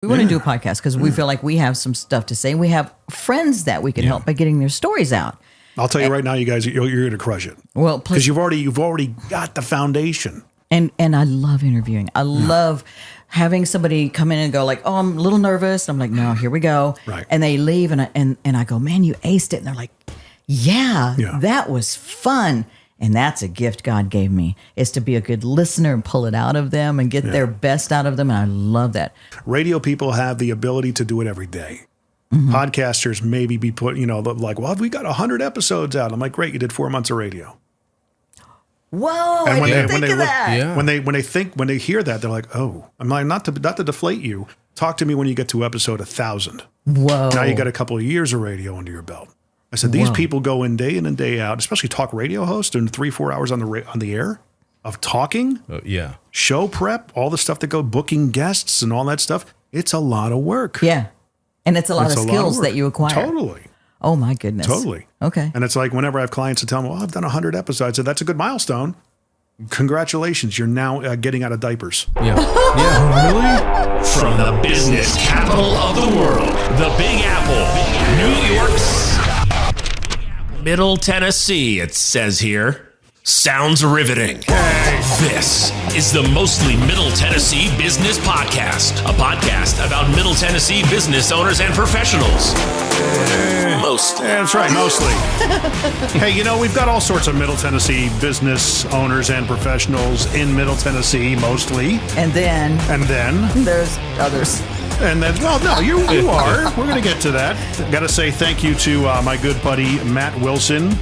We want to do a podcast because we feel like we have some stuff to say. We have friends that we can help by getting their stories out. I'll tell you right now, you guys, you're going to crush it. Well, because you've already got the foundation. And I love interviewing. I love having somebody come in and go like, "Oh, I'm a little nervous." I'm like, "No, here we go." Right. And they leave, and I go, "Man, you aced it." And they're like, "Yeah, that was fun." And that's a gift God gave me, is to be a good listener and pull it out of them and get their best out of them. And I love that. Radio people have the ability to do it every day. Podcasters maybe be put, like, well, we got 100 episodes out. I'm like, great, you did 4 months of radio. Whoa, I didn't think of that. Yeah. When they hear that, they're like, oh, I'm like, not to deflate you. Talk to me when you get to episode 1,000. Whoa. Now you got a couple of years of radio under your belt. I said, these people go in and day out, especially talk radio hosts, doing 3-4 hours on the air of talking. Show prep, all the stuff that go, booking guests and all that stuff. It's a lot of work. Yeah. And it's a lot of skills that you acquire. Totally. Oh, my goodness. Totally. Okay. And it's like whenever I have clients that tell me, well, I've done 100 episodes. I said, that's a good milestone. Congratulations. You're now getting out of diapers. Yeah. Really? From the business capital of the world, the Big Apple, New York's Middle Tennessee, it says here. Sounds riveting. This is the Mostly Middle Tennessee Business Podcast, a podcast about Middle Tennessee business owners and professionals. Mostly. Yeah, that's right, mostly. Hey, we've got all sorts of Middle Tennessee business owners and professionals in Middle Tennessee, mostly. And then there's others. And then, well, no, you are. We're going to get to that. Got to say thank you to my good buddy, Matt Wilson,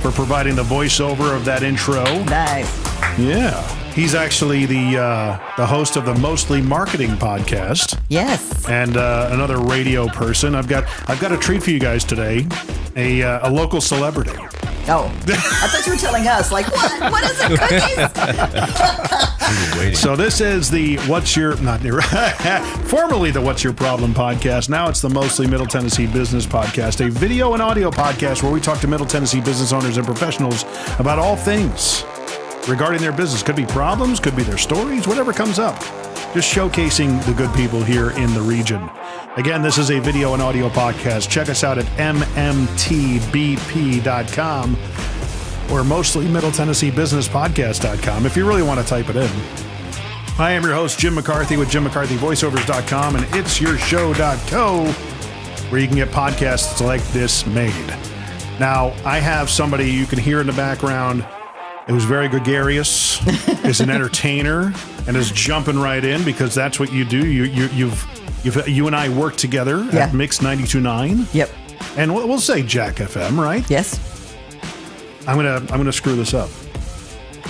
for providing the voiceover of that intro. Nice. Yeah. He's actually the host of the Mostly Marketing podcast. Yes. And another radio person. I've got a treat for you guys today. A local celebrity. Oh, I thought you were telling us. Like, what? What is it, cookies? So this is the formerly the What's Your Problem podcast. Now it's the Mostly Middle Tennessee Business Podcast, a video and audio podcast where we talk to Middle Tennessee business owners and professionals about all things regarding their business. Could be problems, could be their stories, whatever comes up. Just showcasing the good people here in the region. Again, this is a video and audio podcast. Check us out at MMTBP.com or mostly Middle Tennessee Business Podcast.com if you really want to type it in. I am your host, Jim McCarthy with JimMcCarthyVoiceovers.com and it'sYourShow.co, where you can get podcasts like this made. Now, I have somebody you can hear in the background who's very gregarious, is an entertainer, and is jumping right in because that's what you do. You and I work together at Mix 92.9. Yep. And we'll say Jack FM, right? Yes. I'm gonna screw this up.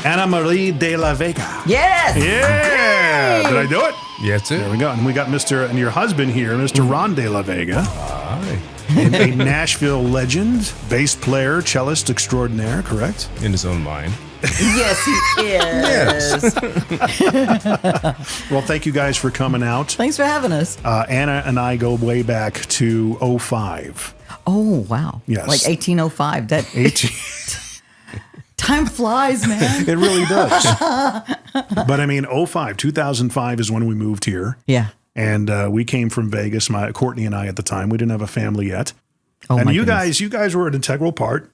Ron De La Vega. Yes. Yeah. Did I do it? Yeah, that's it. There we go. And we got Mr. and your husband here, Mr. Ron De La Vega. Hi. A Nashville legend, bass player, cellist extraordinaire, correct? In his own mind. Yes, he is. Well, thank you guys for coming out. Thanks for having us. Anna and I go way back to 2005. Oh, wow. Yes. Like 1805. That 18. Time flies, man. It really does. But I mean, 2005 is when we moved here. Yeah. And we came from Vegas, Courtney and I at the time. We didn't have a family yet. Oh, and my you goodness. guys were an integral part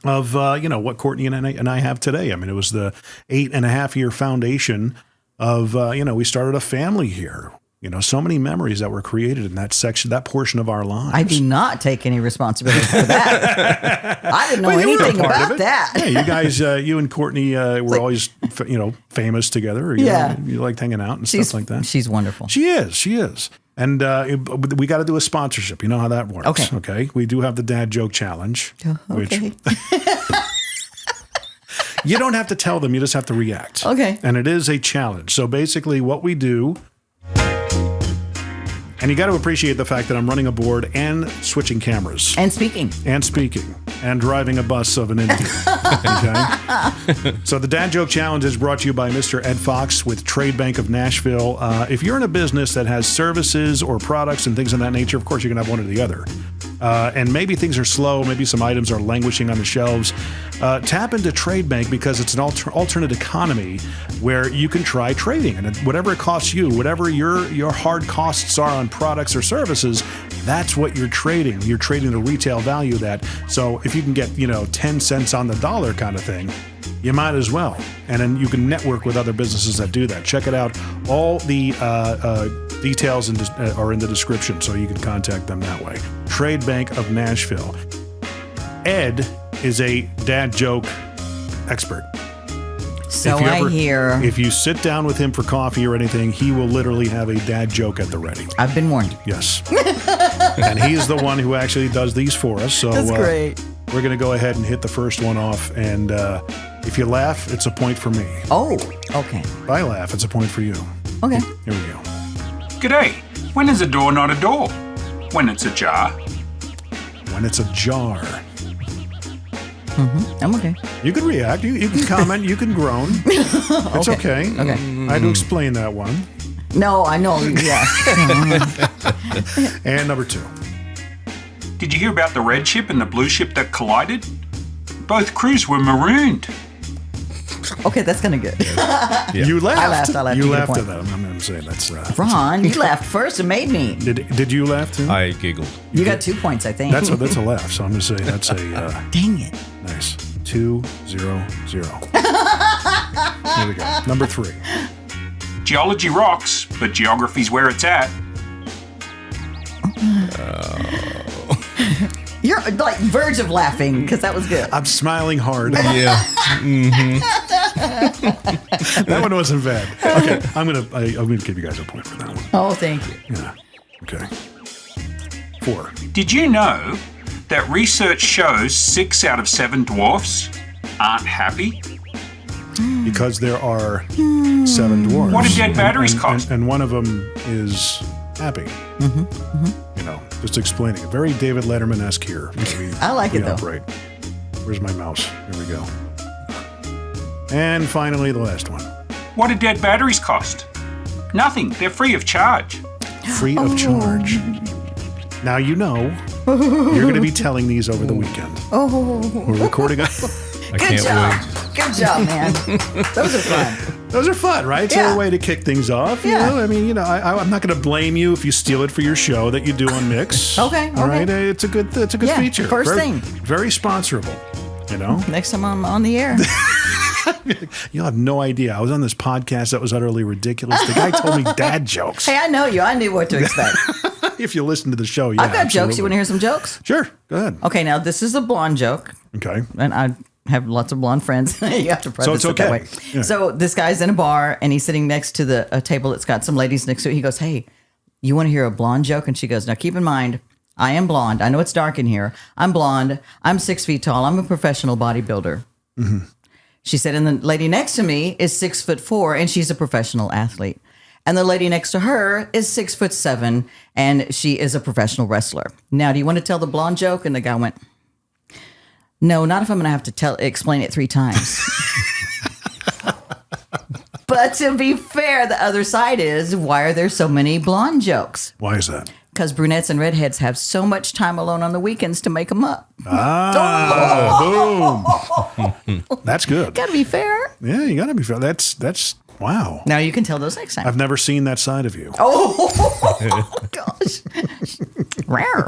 of, what Courtney and I have today. I mean, it was the 8.5-year foundation of, we started a family here. So many memories that were created in that section, that portion of our lives. I do not take any responsibility for that. I didn't know anything about that. Yeah, you guys, you and Courtney were always, famous together. You liked hanging out and stuff like that. She's wonderful. She is. And we got to do a sponsorship. You know how that works. Okay. We do have the dad joke challenge, which you don't have to tell them. You just have to react. Okay. And it is a challenge. So basically what we do, and you got to appreciate the fact that I'm running a board and switching cameras. And speaking. And driving a bus of an interview. Okay? So the Dad Joke Challenge is brought to you by Mr. Ed Fox with Trade Bank of Nashville. If you're in a business that has services or products and things of that nature, of course, you can have one or the other. and maybe things are slow, maybe some items are languishing on the shelves, tap into Trade Bank because it's an alternate economy where you can try trading. And whatever it costs you, whatever your hard costs are on products or services, that's what you're trading. You're trading the retail value of that. So if you can get, 10 cents on the dollar kind of thing, you might as well. And then you can network with other businesses that do that. Check it out. All the details are in the description, so you can contact them that way. Trade Bank of Nashville. Ed is a dad joke expert. So I hear. If you sit down with him for coffee or anything, he will literally have a dad joke at the ready. I've been warned. Yes. And he's the one who actually does these for us. So that's great. We're going to go ahead and hit the first one off. And if you laugh, it's a point for me. Oh, okay. If I laugh, it's a point for you. Okay. Here we go. G'day. When is a door not a door? When it's a jar. When it's a jar. I'm okay. You can react. You can comment. You can groan. It's okay. Okay. I had to explain that one. No, I know. Yeah. And number 2. Did you hear about the red ship and the blue ship that collided? Both crews were marooned. Okay, that's kind of good. You laughed. I laughed. You You get a laughed point. at that. I'm saying that's. Ron, you laughed first and made me. Did you laugh too? I giggled. You got 2 points, I think. That's a laugh. So I'm going to say that's a Dang it. nice 2-0-0. Here we go. Number 3. Geology rocks, but geography's where it's at. You're like verge of laughing because that was good. I'm smiling hard. Yeah. That one wasn't bad. Okay, I'm gonna give you guys a point for that one. Oh, thank you. Yeah. Okay. 4. Did you know that research shows 6 out of 7 dwarfs aren't happy? Because there are 7 dwarves. What do dead batteries cost? And one of them is happy. Just explaining it. Very David Letterman-esque here. I like it, though. Operate. Where's my mouse? Here we go. And finally, the last one. What do dead batteries cost? Nothing. They're free of charge. Free of charge. Now you're going to be telling these over the weekend. We're recording. I Good can't job. wait. Good job, man. Those are fun. Those are fun, right? It's Yeah. a way to kick things off. Yeah. I'm not going to blame you if you steal it for your show that you do on Mix. Okay, All right. okay. It's a good Yeah, feature. first thing. Very sponsorable. Next time I'm on the air. You'll have no idea. I was on this podcast that was utterly ridiculous. The guy told me dad jokes. Hey, I know you. I knew what to expect. If you listen to the show, yeah. I've got jokes. absolutely. You want to hear some jokes? Sure. Go ahead. Okay, now this is a blonde joke. Okay. And I have lots of blonde friends. You have to preface So it's it that okay. way. Yeah. So this guy's in a bar and he's sitting next to a table that's got some ladies next to it. He goes, "Hey, you want to hear a blonde joke?" And she goes, "Now keep in mind, I am blonde. I know it's dark in here. I'm blonde. I'm 6 feet tall. I'm a professional bodybuilder." She said, "And the lady next to me is 6'4" and she's a professional athlete. And the lady next to her is 6'7" and she is a professional wrestler. Now, do you want to tell the blonde joke?" And the guy went, "No, not if I'm going to have to explain it 3 times." But to be fair, the other side is, why are there so many blonde jokes? Why is that? Because brunettes and redheads have so much time alone on the weekends to make them up. Boom. That's good. Got to be fair. Yeah, you got to be fair. That's wow. Now you can tell those next time. I've never seen that side of you. Oh, gosh. Rare.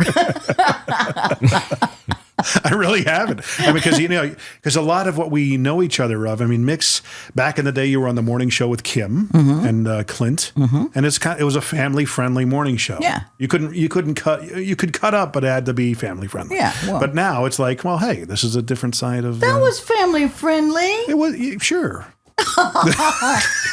I really haven't. Because a lot of what we know each other of. I mean, Mix. Back in the day, you were on the morning show with Kim and Clint, and it was a family friendly morning show. Yeah. you could cut up, but it had to be family friendly. Yeah, well. But now it's like, well, hey, this is a different side of. That was family friendly. It was sure.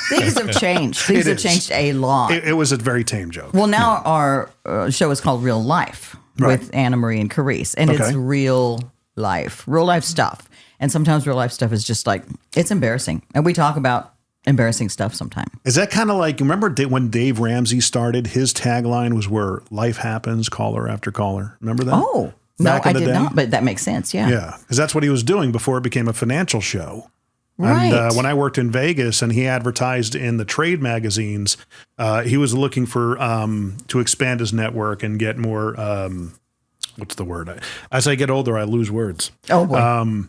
Things have changed. Things It have is. changed a lot. It was a very tame joke. Well, now our show is called Real Life Right. with Anna Marie and Carice, and it's Okay. real life stuff. And sometimes real life stuff is just like, it's embarrassing. And we talk about embarrassing stuff sometimes. Is that kind of like, remember when Dave Ramsey started? His tagline was where life happens, caller after caller. Remember that? Oh, no, Back in I the did day? not, but that makes sense. Yeah. Yeah, because that's what he was doing before it became a financial show. Right. And when I worked in Vegas and he advertised in the trade magazines, he was looking for to expand his network and get more what's the word? As I get older, I lose words. Oh boy.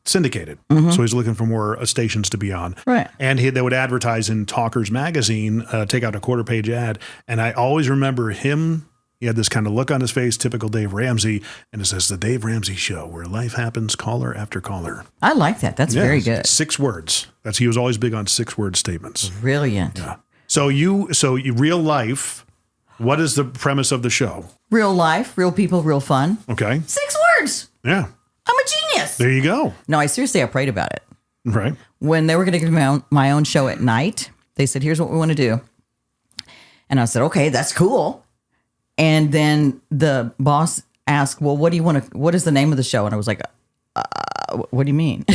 Syndicated. So he's looking for more stations to be on. Right. And they would advertise in Talkers magazine, take out a 1/4-page ad. And I always remember him. He had this kind of look on his face, typical Dave Ramsey. And it says, The Dave Ramsey Show, where life happens, caller after caller. I like that. That's very good. 6 words. He was always big on 6-word statements. Brilliant. Yeah. So real life, what is the premise of the show? Real life, real people, real fun. Okay. 6 words. Yeah. I'm a genius. There you go. No, I prayed about it. Right. When they were going to give me my own show at night, they said, here's what we want to do. And I said, okay, that's cool. And then the boss asked, well, what is the name of the show? And I was like, what do you mean?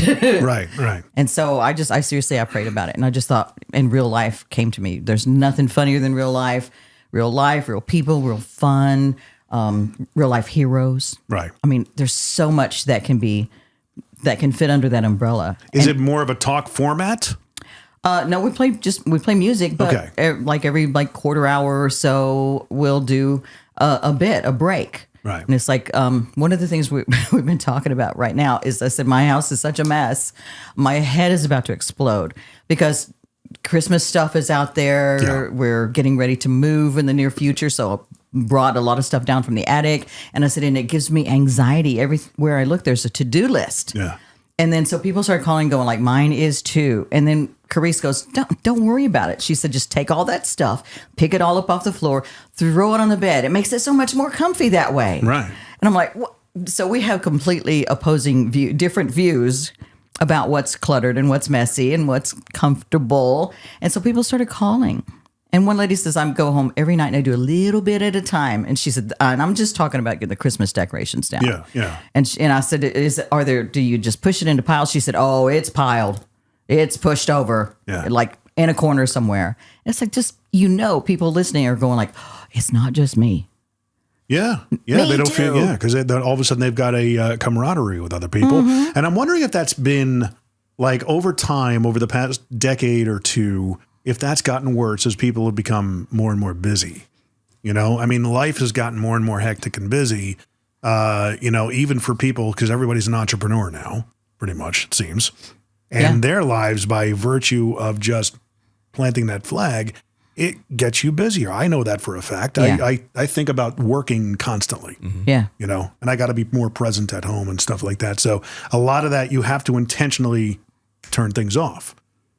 Right. And so I prayed about it. And I just thought, and real life came to me. There's nothing funnier than real life, real people, real fun, real life heroes. Right. I mean, there's so much that can fit under that umbrella. Is it more of a talk format? No, we play music, but like every quarter hour or so, we'll do a break. Right. And it's like one of the things we've been talking about right now is I said, my house is such a mess. My head is about to explode because Christmas stuff is out there. Yeah. We're getting ready to move in the near future. So I brought a lot of stuff down from the attic. And I said, and it gives me anxiety. Everywhere I look, there's a to-do list. Yeah. And then so people started calling going like, mine is too. And then Carice goes, don't worry about it. She said, just take all that stuff, pick it all up off the floor, throw it on the bed. It makes it so much more comfy that way. Right. And I'm like, what? So we have completely opposing different views about what's cluttered and what's messy and what's comfortable. And so people started calling. And one lady says, I go home every night and I do a little bit at a time. And she said, and I'm just talking about getting the Christmas decorations down. Yeah. And I said, do you just push it into piles? She said, oh, it's piled. It's pushed over, like in a corner somewhere. And it's like, people listening are going like, oh, it's not just me. Yeah. They don't feel, because all of a sudden they've got a camaraderie with other people. Mm-hmm. And I'm wondering if that's been like over time, over the past decade or two, if that's gotten worse as people have become more and more busy. I mean, life has gotten more and more hectic and busy, even for people, because everybody's an entrepreneur now, pretty much, it seems. And their lives, by virtue of just planting that flag, it gets you busier. I know that for a fact. Yeah. I think about working constantly, Yeah. and I got to be more present at home and stuff like that. So a lot of that, you have to intentionally turn things off.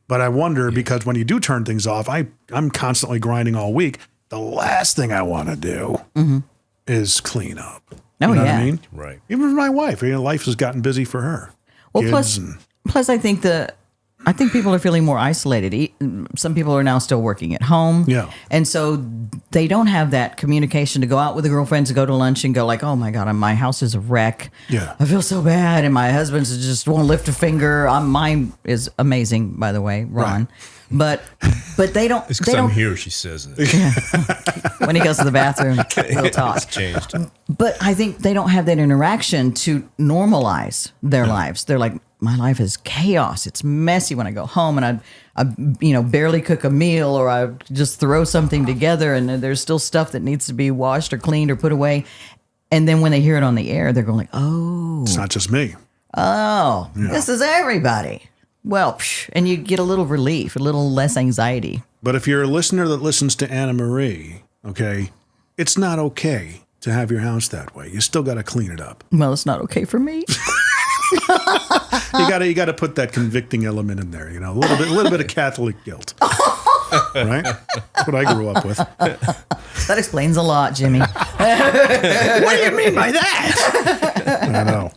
But I wonder, because when you do turn things off, I'm constantly grinding all week. The last thing I want to do is clean up. Oh, you know yeah. what I mean? Right. Even for my wife, life has gotten busy for her. Well, Kids plus I think people are feeling more isolated. Some people are now still working at home. Yeah. And so they don't have that communication to go out with the girlfriends and go to lunch and go like, oh my God, my house is a wreck. Yeah. I feel so bad. And my husband's just won't lift a finger. Mine is amazing, by the way, Ron. Right. But they don't. It's because I'm here, she says it. When he goes to the bathroom, we'll talk. It's changed. But I think they don't have that interaction to normalize their lives. They're like, my life is chaos. It's messy when I go home and I barely cook a meal, or I just throw something together and there's still stuff that needs to be washed or cleaned or put away. And then when they hear it on the air, they're going like, oh, It's not just me. this is everybody. Well, and you get a little relief, a little less anxiety. But if you're a listener that listens to Anna Marie, okay, it's not okay to have your house that way. You still got to clean it up. Well, it's not okay for me. You got to put that convicting element in there. A little bit of Catholic guilt. Right? That's what I grew up with. That explains a lot, Jimmy. What do you mean by that? I know.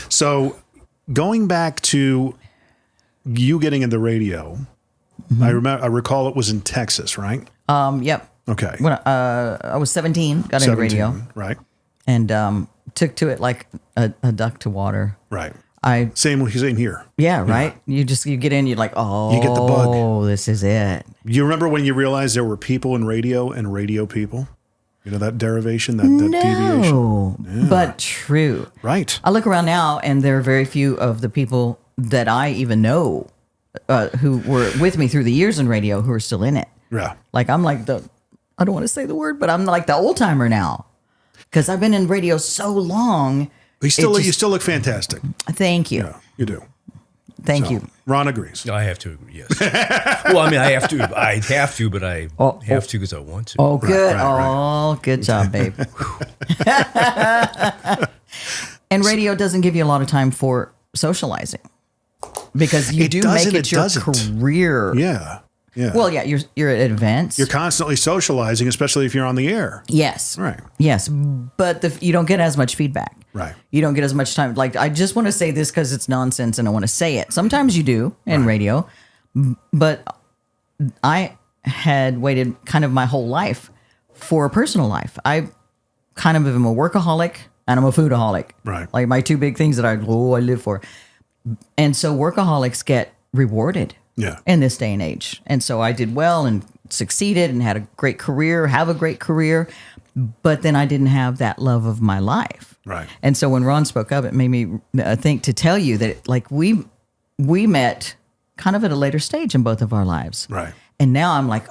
So going back to you getting into radio, I recall it was in Texas, right? Yep. Okay. When I was 17, got into radio, Right. and took to it like a duck to water. Right. Same here. Yeah, right. You get in, you're like, oh, You get the bug. Oh, this is it. You remember when you realized there were people in radio and radio people? That derivation, that deviation. No, but true. Right. I look around now, and there are very few of the people that I even know who were with me through the years in radio who are still in it. Yeah. Like I'm like I don't want to say the word, but I'm like the old timer now. because I've been in radio so long. You still look fantastic. Thank you. Yeah, you do. Thank you. Ron agrees. I have to agree, yes. Well, I mean, I have to, but I have to because I want to. Oh, good. right. Good job, babe. And radio doesn't give you a lot of time for socializing because you do make it your career. Yeah. Yeah. Well, yeah, you're at events. You're constantly socializing, especially if you're on the air. Yes. Right. Yes, but you don't get as much feedback. Right. You don't get as much time. Like, I just want to say this because it's nonsense and I want to say it. Sometimes you do in radio, but I had waited kind of my whole life for a personal life. I kind of am a workaholic and I'm a foodaholic. Right. Like my two big things that I live for. And so workaholics get rewarded. Yeah. In this day and age. And so I did well and succeeded and had a great career, have a great career, but then I didn't have that love of my life. Right. And so when Ron spoke up, it made me think to tell you that like we met kind of at a later stage in both of our lives. Right. And now I'm like,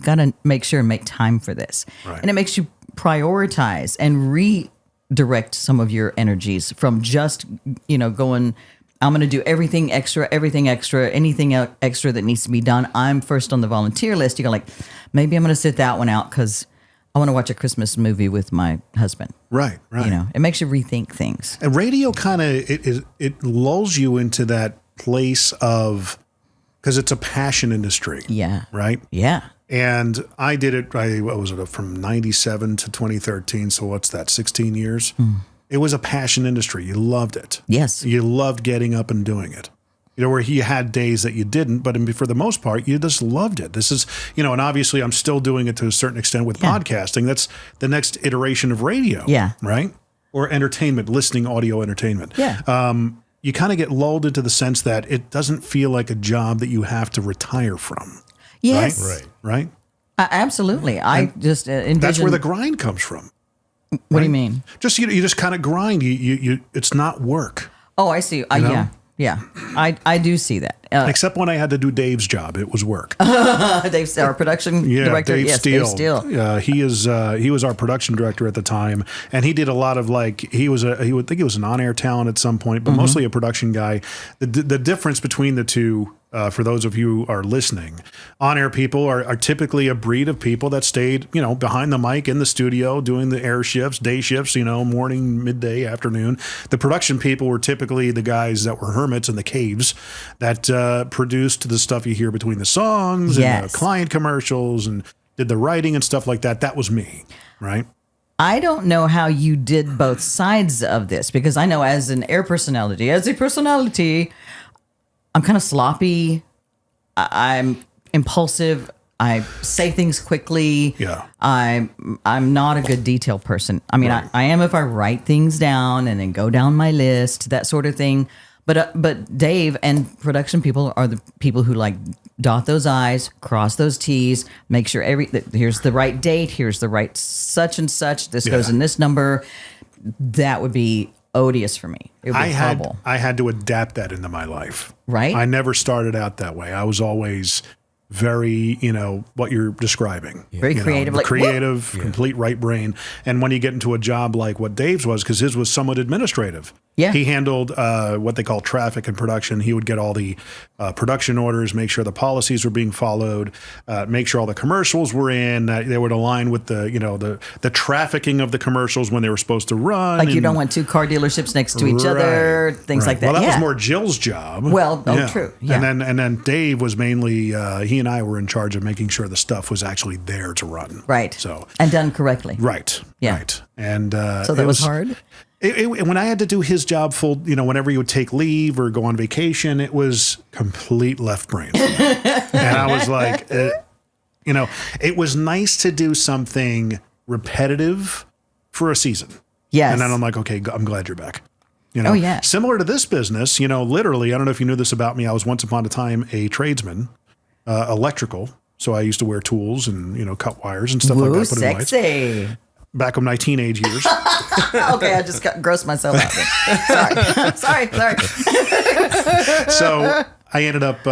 gotta make sure and make time for this. Right. And it makes you prioritize and redirect some of your energies from just, going, I'm going to do everything extra, anything extra that needs to be done. I'm first on the volunteer list. You go like, maybe I'm going to sit that one out because I want to watch a Christmas movie with my husband. Right. It makes you rethink things. And radio kind of, it lulls you into that place of, because it's a passion industry. Yeah. Right? Yeah. And I did it, what was it, from 97 to 2013. So what's that, 16 years? It was a passion industry. You loved it. Yes. You loved getting up and doing it. Where you had days that you didn't, but for the most part, you just loved it. This is, and obviously I'm still doing it to a certain extent with podcasting. That's the next iteration of radio. Yeah. Right? Or entertainment, listening audio entertainment. Yeah. You kind of get lulled into the sense that it doesn't feel like a job that you have to retire from. Yes. Right? Absolutely. I just envision. That's where the grind comes from. What do you mean? Just you just kind of grind. You it's not work. Oh, I see. Yeah. I do see that. Except when I had to do Dave's job, it was work. Dave's our production director. Dave Dave Steele. He was our production director at the time, and he did a lot of he would think he was an on-air talent at some point, but mostly a production guy. The difference between the two. For those of you who are listening, on-air people are typically a breed of people that stayed, behind the mic in the studio doing the air shifts, day shifts, morning, midday, afternoon. The production people were typically the guys that were hermits in the caves that produced the stuff you hear between the songs and the client commercials and did the writing and stuff like that. That was me, right? I don't know how you did both sides of this because I know as a personality, I'm kind of sloppy. I'm impulsive. I say things quickly. Yeah. I'm not a good detail person. I mean, I am if I write things down and then go down my list, that sort of thing. But Dave and production people are the people who like dot those I's, cross those T's, make sure here's the right date, here's the right such and such. This goes in this number. That would be odious for me. It would be horrible. I had to adapt that into my life. Right. I never started out that way. I was always very, what you're describing. Very creative. Creative, complete right brain. And when you get into a job like what Dave's was, because his was somewhat administrative. Yeah. He handled what they call traffic and production. He would get all the production orders, make sure the policies were being followed, make sure all the commercials were in, that they would align with the trafficking of the commercials when they were supposed to run. Like you don't want two car dealerships next to each other, things like that. Well, that was more Jill's job. Well, true. Yeah. And then Dave was mainly he and I were in charge of making sure the stuff was actually there to run. Right. So and done correctly. Right. Yeah. Right. And so that was hard. When I had to do his job full, whenever he would take leave or go on vacation, it was complete left brain. And I was like, it was nice to do something repetitive for a season. Yes. And then I'm like, okay, I'm glad you're back. Oh, yeah. Similar to this business, literally, I don't know if you knew this about me. I was once upon a time a tradesman, electrical. So I used to wear tools and, cut wires and stuff like that. Put in lights. Sexy. Back in my teenage years. Okay, I just grossed myself out there. Sorry. So I ended up,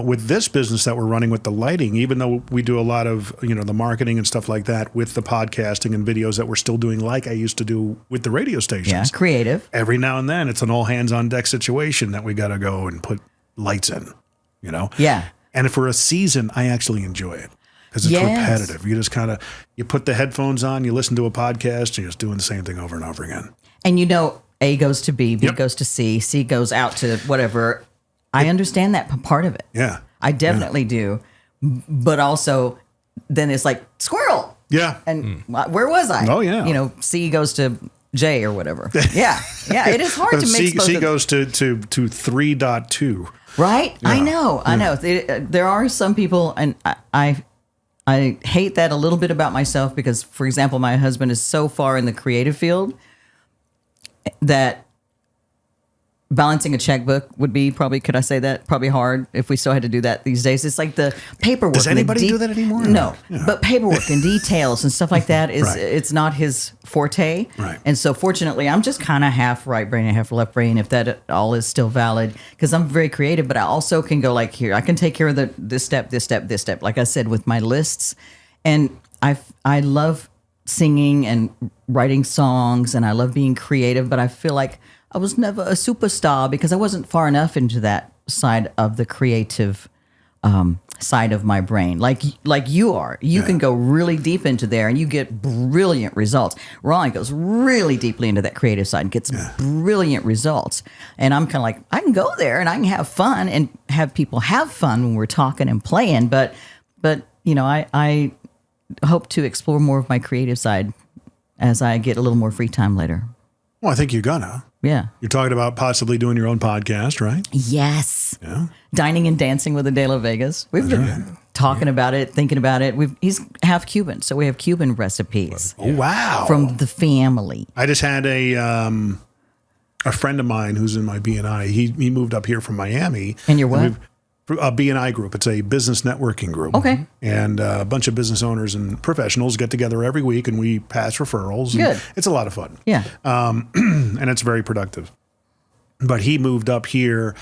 with this business that we're running with the lighting, even though we do a lot of, the marketing and stuff like that with the podcasting and videos that we're still doing like I used to do with the radio stations. Yeah, creative. Every now and then it's an all hands on deck situation that we got to go and put lights in, Yeah. And for a season, I actually enjoy it because it's repetitive. You just you put the headphones on, you listen to a podcast, and you're just doing the same thing over and over again. And A goes to B, B goes to C, C goes out to whatever. I understand that part of it. Yeah. I definitely do. But also, then it's like, squirrel. Yeah. And where was I? Oh, yeah. C goes to J or whatever. Yeah. Yeah. It is hard to mix both. C goes to 3.2. Right? Yeah. I know. There are some people, and I hate that a little bit about myself because, for example, my husband is so far in the creative field that balancing a checkbook would be probably hard if we still had to do that these days. It's like the paperwork. Does anybody do that anymore? No. Yeah. But paperwork and details and stuff like that is Right. it's not his forte. Right. And so fortunately, I'm just kind of half right brain and half left brain, if that all is still valid, because I'm very creative, but I also can go like here. I can take care of this step, like I said, with my lists. And I love singing and writing songs, and I love being creative, but I feel like I was never a superstar because I wasn't far enough into that side of the creative side of my brain. Like you are. You can go really deep into there and you get brilliant results. Ron goes really deeply into that creative side and gets brilliant results. And I'm kind of like, I can go there and I can have fun and have people have fun when we're talking and playing. But I hope to explore more of my creative side as I get a little more free time later. Well, I think you're gonna. Yeah. You're talking about possibly doing your own podcast, right? Yes. Yeah. Dining and Dancing with the De La Vegas. We've been talking about it, thinking about it. He's half Cuban, so we have Cuban recipes. Oh, wow. From the family. I just had a friend of mine who's in my BNI. He moved up here from Miami. And your what? A BNI group. It's a business networking group. Okay. And a bunch of business owners and professionals get together every week and we pass referrals. Good. It's a lot of fun. Yeah. And it's very productive. But he moved up here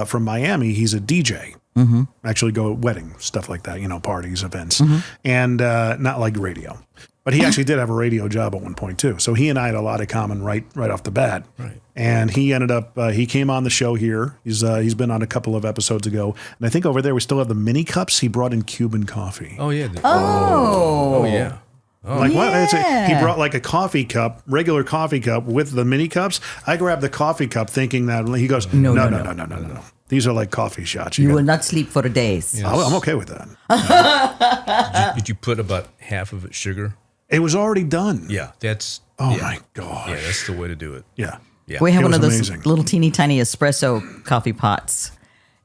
from Miami. He's a DJ. Mm-hmm. Actually go wedding, stuff like that, parties, events. Mm-hmm. And not like radio. But he actually did have a radio job at one point too. So he and I had a lot in common right off the bat. Right. And he ended up, he came on the show here. He's been on a couple of episodes ago. And I think over there we still have the mini cups. He brought in Cuban coffee. Oh, yeah. Oh, yeah. Oh. Like what? He brought like a coffee cup, regular coffee cup with the mini cups. I grabbed the coffee cup thinking that he goes, no. These are like coffee shots. You will not sleep for days. Yes. I'm okay with that. Did you put about half of it sugar? It was already done. Yeah, that's. Oh my gosh. Yeah, that's the way to do it. Yeah. We have one of those amazing. little teeny tiny espresso coffee pots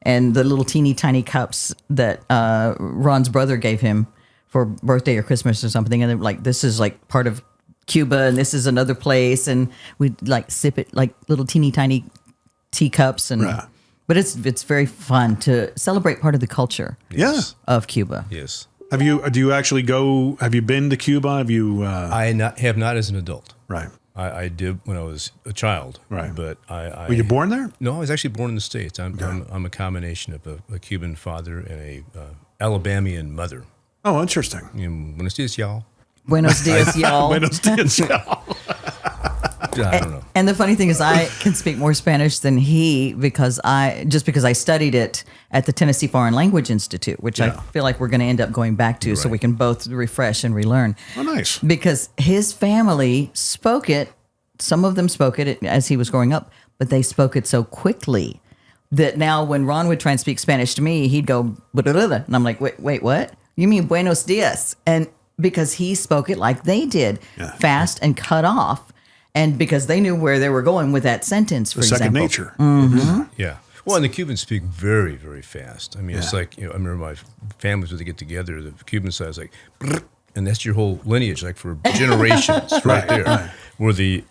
and the little teeny tiny cups that Ron's brother gave him for birthday or Christmas or something. And they're like, this is like part of Cuba and this is another place. And we'd like sip it like little teeny tiny teacups. But it's very fun to celebrate part of the culture of Cuba. Yes. Do you actually go? Have you been to Cuba? Have you? I have not as an adult. Right. I did when I was a child. Right. But I were you born there? No, I was actually born in the States. I'm a combination of a Cuban father and a Alabamian mother. Oh, interesting. Buenos dias, y'all. Buenos dias, y'all. Buenos dias, y'all. I don't know. And the funny thing is, I can speak more Spanish than he because I studied it at the Tennessee Foreign Language Institute, which I feel like we're going to end up going back to, so we can both refresh and relearn. Oh, nice. Because his family spoke it. Some of them spoke it as he was growing up, but they spoke it so quickly that now when Ron would try and speak Spanish to me, he'd go, and I'm like, wait, what? You mean buenos dias? And because he spoke it like they did, fast and cut off. And because they knew where they were going with that sentence, for example. Second nature. Mm-hmm. Yeah. Well, and the Cubans speak very, very fast. I mean, it's like, I remember my families, when they get together, the Cuban side is like, and that's your whole lineage, like for generations right there. Right. Where the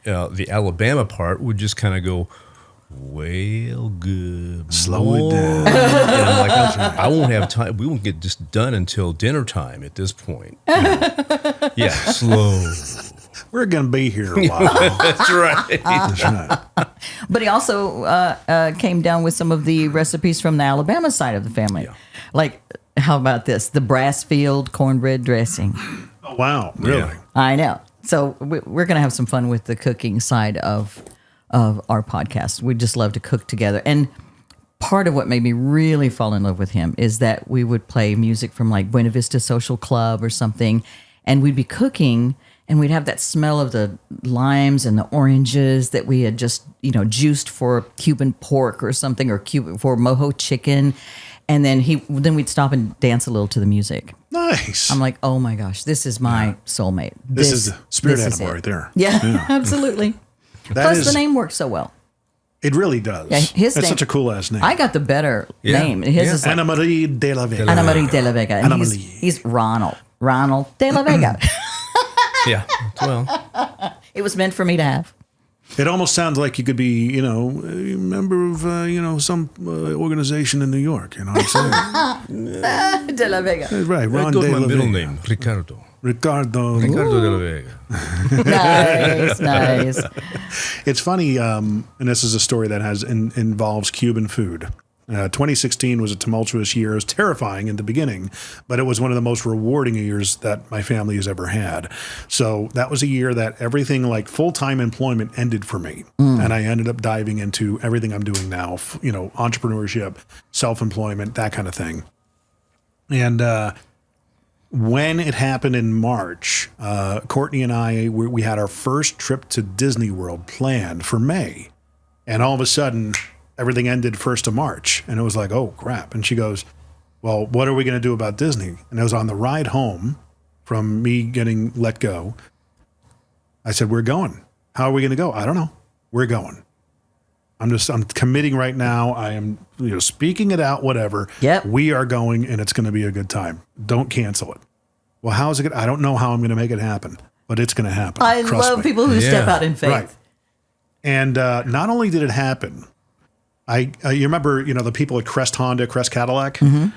Alabama part would just kind of go, well, good. Slow it down. And I'm like, I won't have time. We won't get this done until dinner time at this point. Yeah, slow. we're going to be here a while. That's right. That's right. But he also came down with some of the recipes from the Alabama side of the family. Yeah. Like, how about this? The Brassfield cornbread dressing. Oh, wow. Really? Yeah. I know. So we're going to have some fun with the cooking side of our podcast. We just love to cook together. And part of what made me really fall in love with him is that we would play music from like Buena Vista Social Club or something, and we'd be cooking, and we'd have that smell of the limes and the oranges that we had just, juiced for Cuban pork or something, or for mojo chicken. And then we'd stop and dance a little to the music. Nice. I'm like, oh my gosh, this is my soulmate. This is the spirit this is animal it. right there. Yeah. Absolutely. Plus, the name works so well. It really does. Yeah, his That's name- such a cool ass name. I got the better name. His is like Anna Marie De La Vega. Anna Marie De La Vega. And Anna he's, Marie. he's Ronald De La Vega. Yeah. Well, It was meant for me to have. It almost sounds like you could be, a member of, some organization in New York. You know what I'm saying? De La Vega. Right. that Ron goes De my La middle Vega. name, Ricardo. Ricardo. Ricardo De La Vega. Nice. It's funny, and this is a story that involves Cuban food. 2016 was a tumultuous year. It was terrifying in the beginning, but it was one of the most rewarding years that my family has ever had. So that was a year that everything like full-time employment ended for me. And I ended up diving into everything I'm doing now, entrepreneurship, self-employment, that kind of thing. And when it happened in March, Courtney and I, we had our first trip to Disney World planned for May. And all of a sudden, everything ended 1st of March. And it was like, oh, crap. And she goes, well, what are we going to do about Disney? And it was on the ride home from me getting let go. I said, we're going. How are we going to go? I don't know. We're going. I'm committing right now. I am speaking it out, whatever. Yep. We are going, and it's going to be a good time. Don't cancel it. Well, how is it going to? I don't know how I'm going to make it happen, but it's going to happen. I Trust love me. people who step Yeah. out in faith. Right. And not only did it happen, you remember, the people at Crest Honda, Crest Cadillac? Mm-hmm.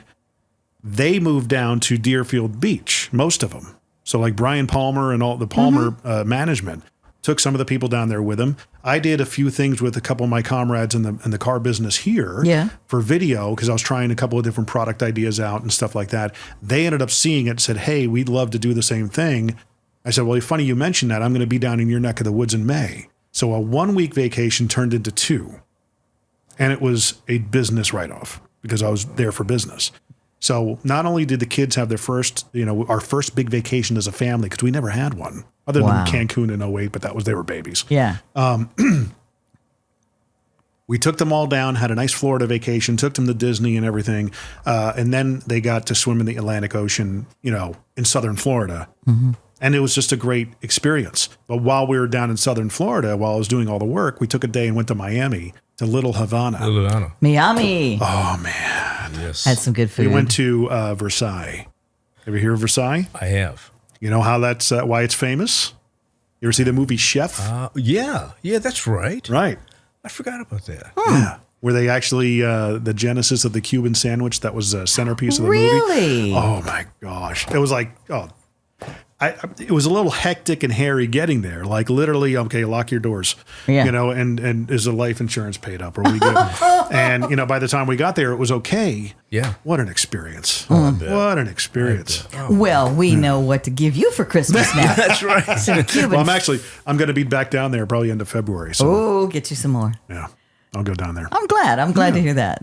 They moved down to Deerfield Beach, most of them. So like Brian Palmer and all the Palmer management took some of the people down there with them. I did a few things with a couple of my comrades in the car business here for video, because I was trying a couple of different product ideas out and stuff like that. They ended up seeing it and said, hey, we'd love to do the same thing. I said, well, funny you mentioned that. I'm going to be down in your neck of the woods in May. So a 1-week vacation turned into 2. And it was a business write-off because I was there for business. So not only did the kids have their first, our first big vacation as a family, because we never had one, other Wow. than Cancun in 2008, but they were babies. Yeah. We took them all down, had a nice Florida vacation, took them to Disney and everything. And then they got to swim in the Atlantic Ocean, in southern Florida. Mm-hmm. And it was just a great experience. But while we were down in southern Florida, while I was doing all the work, we took a day and went to Miami, to Little Havana. Liliana. Miami. Oh, man. Yes. Had some good food. We went to Versailles. Ever hear of Versailles? I have. You know how that's why it's famous? You ever see the movie Chef? Yeah. Yeah, that's right. Right. I forgot about that. Yeah. Where they actually, the genesis of the Cuban sandwich, that was a centerpiece of the movie. Really? Oh, my gosh. It was like, it was a little hectic and hairy getting there. Like literally, okay, lock your doors. Yeah. And is the life insurance paid up? Are we good? And by the time we got there, it was okay. Yeah. What an experience! I bet. What an experience! Well, we know what to give you for Christmas now. That's right. Some Cuban. Well, I'm going to be back down there probably end of February. So Oh, get you some more. yeah, I'll go down there. I'm glad to hear that.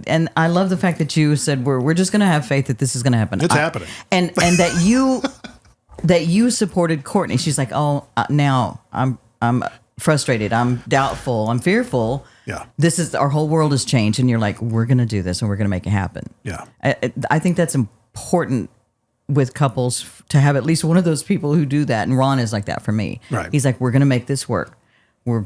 And I love the fact that you said we're just going to have faith that this is going to happen. It's happening. And that you supported Courtney. She's like, oh, now I'm frustrated. I'm doubtful. I'm fearful. Yeah. This is our whole world has changed, and you're like, we're going to do this, and we're going to make it happen. Yeah. I think that's important with couples to have at least one of those people who do that. And Ron is like that for me. Right. He's like, we're going to make this work. We're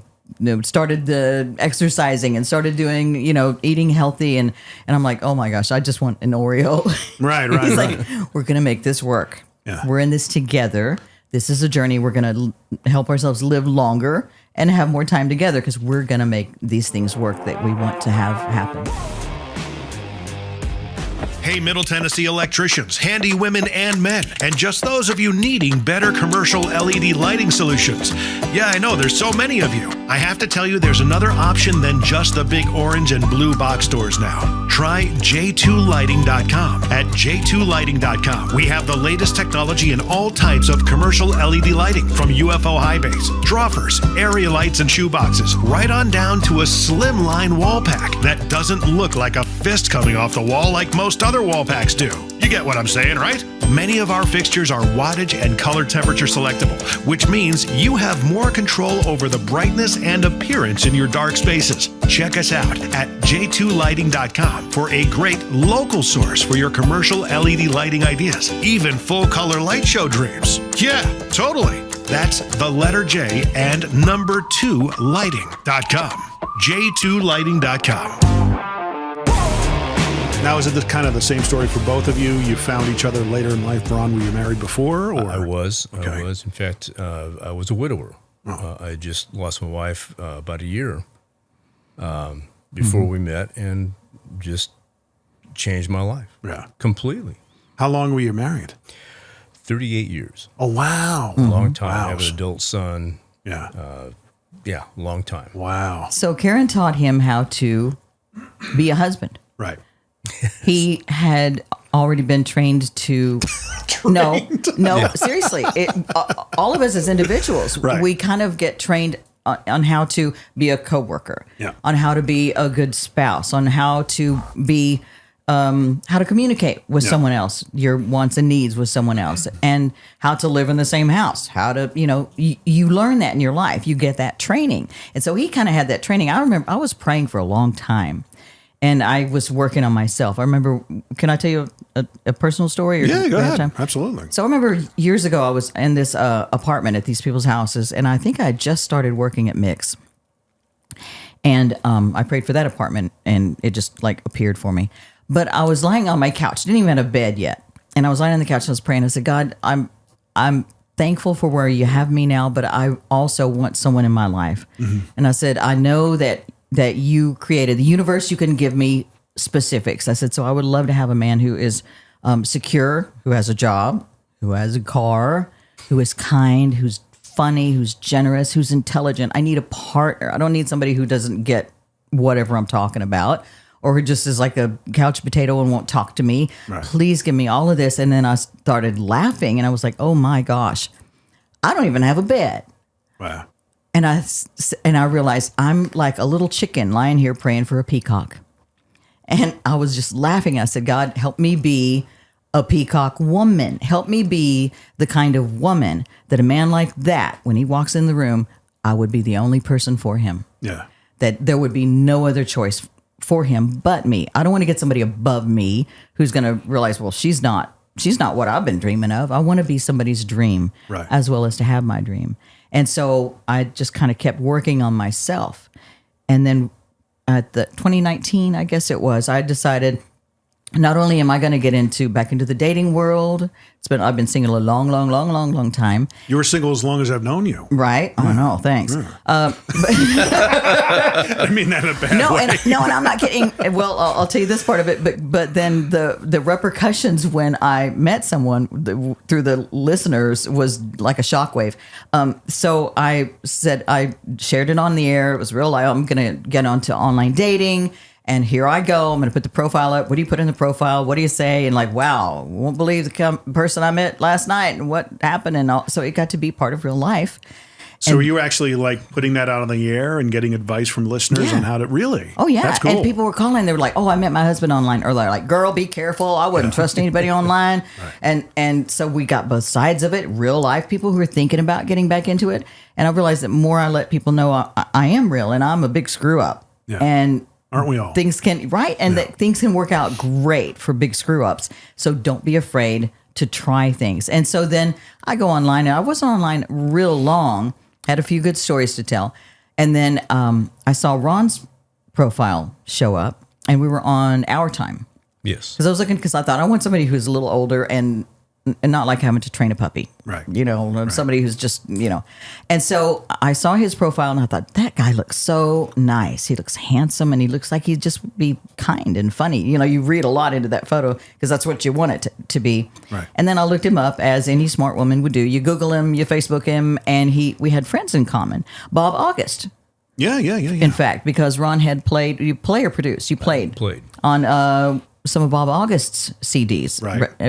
started the exercising and started doing, eating healthy. And I'm like, oh my gosh, I just want an Oreo. Right. He's Right. like, we're going to make this work. Yeah. We're in this together. This is a journey. We're going to help ourselves live longer and have more time together because we're going to make these things work that we want to have happen. Hey, Middle Tennessee electricians, handy women and men, and just those of you needing better commercial LED lighting solutions. Yeah, I know, there's so many of you. I have to tell you, there's another option than just the big orange and blue box stores now. Try j2lighting.com. At j2lighting.com, we have the latest technology in all types of commercial LED lighting, from UFO high base, drawers, area lights, and shoeboxes, right on down to a slimline wall pack that doesn't look like a fist coming off the wall like most other wall packs do. You get what I'm saying, right? Many of our fixtures are wattage and color temperature selectable, which means you have more control over the brightness and appearance in your dark spaces. Check us out at j2lighting.com for a great local source for your commercial LED lighting ideas, even full color light show dreams. Yeah, totally. That's the letter J and number 2 lighting.com. j2lighting.com. Now, is it kind of the same story for both of you? You found each other later in life. Ron, were you married before? Or? I was. Okay. I was. In fact, I was a widower. I just lost my wife about a year before we met, and just changed my life. Yeah. Completely. How long were you married? 38 years. Oh, wow. A long time. Wow. I have an adult son. Yeah. Yeah, long time. Wow. So Karen taught him how to be a husband. Right. He had already been trained to. No, seriously. All of us as individuals, Right. we kind of get trained on how to be a coworker, Yeah. on how to be a good spouse, on how to be, how to communicate with Yeah. someone else, your wants and needs with someone else, and how to live in the same house. How to, you learn that in your life. You get that training, and so he kind of had that training. I remember I was praying for a long time. And I was working on myself. I remember, can I tell you a personal story? Or Yeah, do go we have ahead. time? Absolutely. So I remember years ago, I was in this apartment at these people's houses, and I think I had just started working at Mix. And I prayed for that apartment, and it just like appeared for me. But I was lying on my couch, didn't even have a bed yet. And I was lying on the couch, and I was praying. I said, God, I'm thankful for where you have me now, but I also want someone in my life. Mm-hmm. And I said, I know that you created the universe. You can give me specifics. I said, so I would love to have a man who is secure, who has a job, who has a car, who is kind, who's funny, who's generous, who's intelligent. I need a partner. I don't need somebody who doesn't get whatever I'm talking about, or who just is like a couch potato and won't talk to me. Right. Please give me all of this. And then I started laughing, and I was like, oh my gosh, I don't even have a bed. Wow. And I realized I'm like a little chicken lying here praying for a peacock. And I was just laughing. I said, God, help me be a peacock woman. Help me be the kind of woman that a man like that, when he walks in the room, I would be the only person for him. Yeah. That there would be no other choice for him but me. I don't want to get somebody above me who's going to realize, well, she's not what I've been dreaming of. I want to be somebody's dream, right, as well as to have my dream. And so I just kind of kept working on myself. And then at the 2019, I guess it was, I decided not only am I going to get back into the dating world, I've been single a long time. You were single as long as I've known you. Right? Oh, no, thanks. Yeah. I mean that in a bad way. And I'm not kidding. Well, I'll tell you this part of it, but then the repercussions when I met someone through the listeners was like a shockwave. So I said, I shared it on the air. It was real life. I'm going to get onto online dating. And here I go. I'm going to put the profile up. What do you put in the profile? What do you say? And like, wow, won't believe the person I met last night and what happened. And all. So it got to be part of real life. So were you actually like putting that out on the air and getting advice from listeners on how to really? Oh, yeah. That's cool. And people were calling. They were like, oh, I met my husband online. Or they're like, girl, be careful. I wouldn't trust anybody online. Right. And so we got both sides of it. Real life people who are thinking about getting back into it. And I realized that more I let people know I am real and I'm a big screw up. Yeah. And aren't we all? Things can, right? And that things can work out great for big screw ups. So don't be afraid to try things. And so then I go online, and I wasn't online real long, had a few good stories to tell. And then I saw Ron's profile show up, and we were on Our Time. Yes. Because I was looking, because I thought I want somebody who's a little older and not like having to train a puppy. Right. Somebody who's just, And so I saw his profile and I thought, that guy looks so nice. He looks handsome and he looks like he'd just be kind and funny. You read a lot into that photo because that's what you want it to be. Right. And then I looked him up as any smart woman would do. You Google him, you Facebook him, and we had friends in common. Bob August. Yeah. In fact, because Ron had played, you play or produce? You played on some of Bob August's CDs,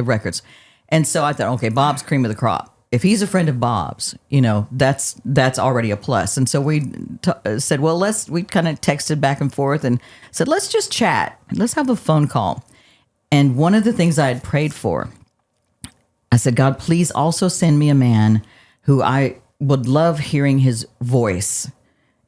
records. And so I thought, okay, Bob's cream of the crop. If he's a friend of Bob's, that's already a plus. And so we said, well, we kind of texted back and forth and said, let's just chat. Let's have a phone call. And one of the things I had prayed for, I said, God, please also send me a man who I would love hearing his voice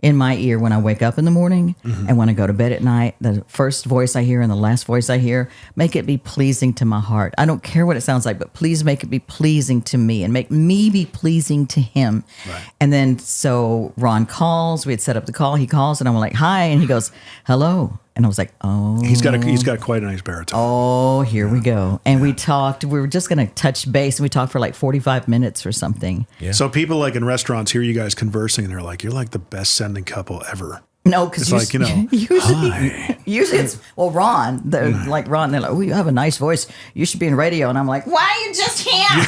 in my ear when I wake up in the morning and when I go to bed at night. The first voice I hear and the last voice I hear, make it be pleasing to my heart. I don't care what it sounds like, but please make it be pleasing to me and make me be pleasing to him. Right. And then so Ron calls, we had set up the call, he calls and I'm like, hi. And he goes, hello. And I was like, oh. He's got quite a nice baritone. Oh, here we go. And we talked, we were just going to touch base and we talked for like 45 minutes or something. Yeah. So people like in restaurants hear you guys conversing and they're like, you're like the best sending couple ever. No, because usually it's, well, Ron, they're like, oh, you have a nice voice. You should be in radio. And I'm like, why are you just him?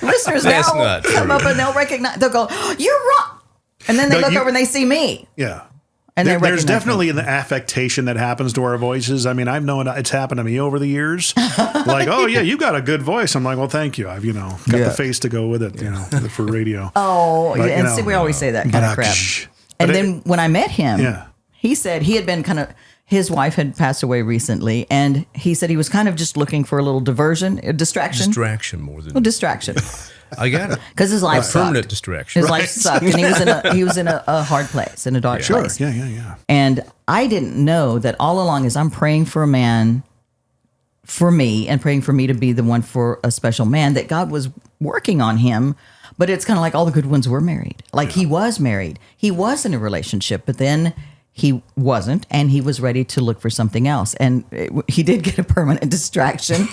Listeners now come up and they'll recognize, they'll go, oh, you're wrong. And then they look over and they see me. Yeah. And there's definitely an affectation that happens to our voices. I mean, I've known it's happened to me over the years. Like, oh yeah, you got a good voice. I'm like, well, thank you. I've got the face to go with it, for radio. Oh, but, and see, we always say that kind of crap. And then when I met him, he said he had been his wife had passed away recently, and he said he was kind of just looking for a little distraction. Distraction more than distraction. I got it. Because his life sucked. Permanent distraction. His life sucked, and he was in a hard place, in a dark place. Yeah. And I didn't know that all along, as I'm praying for a man for me and praying for me to be the one for a special man, that God was working on him. But it's kind of like all the good ones were married. Like he was married. He was in a relationship, but then he wasn't, and he was ready to look for something else. And he did get a permanent distraction,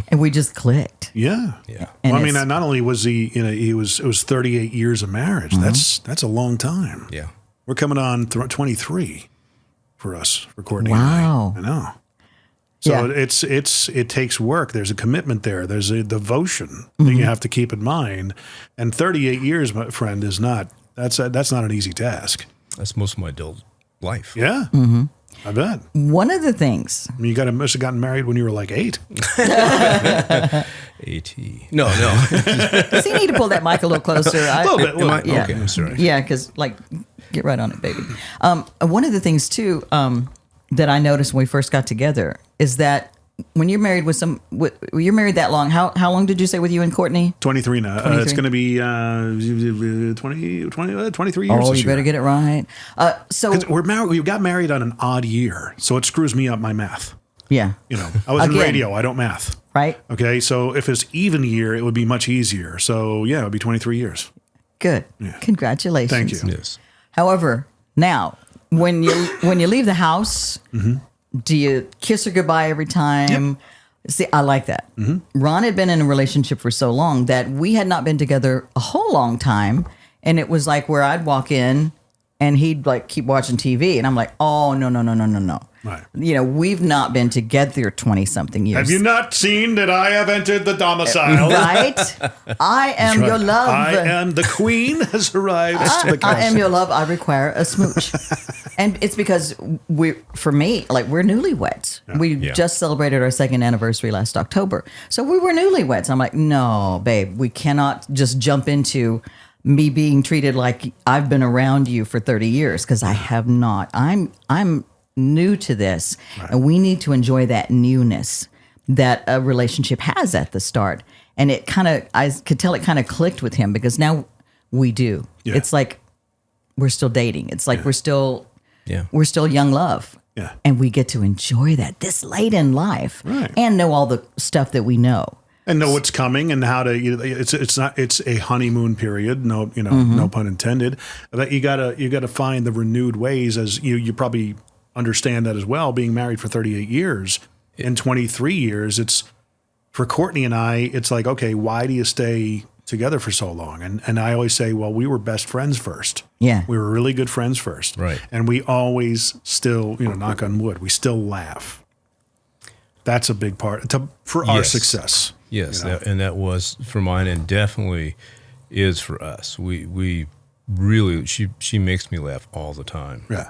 and we just clicked. Yeah. Well, I mean, not only was it was 38 years of marriage. That's a long time. Yeah. We're coming on 23 for us, for Courtney. Wow. And I know. So it takes work. There's a commitment there. There's a devotion that you have to keep in mind. And 38 years, my friend, that's not an easy task. That's most of my adult life. Yeah. I bet. One of the things. I mean, you must have gotten married when you were like 8. 80. No. Does he need to pull that mic a little closer? A little bit. Yeah. Okay, I'm sorry. Yeah, because get right on it, baby. One of the things too that I noticed when we first got together is that when you're married you're married that long. How long did you say with you and Courtney? 23 now. 23? It's going to be 23 years. Oh, you better get it right. So we're married. We got married on an odd year, so it screws me up my math. Yeah. I was in radio. I don't math. Right. Okay. So if it's even year, it would be much easier. So yeah, it would be 23 years. Good. Yeah. Congratulations. Thank you. Yes. However, now when you leave the house, do you kiss her goodbye every time? Yep. See, I like that. Ron had been in a relationship for so long that we had not been together a whole long time. And it was like where I'd walk in and he'd keep watching TV. And I'm like, oh, no. Right. We've not been together 20 something years. Have you not seen that I have entered the domicile? Right. I am your love. I am the queen has arrived to the castle. I am your love. I require a smooch. And it's because we're newlyweds. Yeah. We just celebrated our 2nd anniversary last October. So we were newlyweds. I'm like, no, babe, we cannot just jump into me being treated like I've been around you for 30 years because I have not. I'm new to this, and we need to enjoy that newness that a relationship has at the start. And I could tell it kind of clicked with him because now we do. Yeah. It's like we're still dating. It's like we're still young love. Yeah. And we get to enjoy that this late in life and know all the stuff that we know. And know what's coming and how to. It's a honeymoon period. No, no pun intended. That you gotta find the renewed ways, as you probably understand that as well. Being married for 38 years, in 23 years, it's for Courtney and I, it's like, okay, why do you stay together for so long? And I always say, well, we were best friends first. Yeah. We were really good friends first. Right. And we always still, knock on wood, we still laugh. That's a big part for our success. Yes, and that was for mine, and definitely is for us. We really, she makes me laugh all the time. Yeah.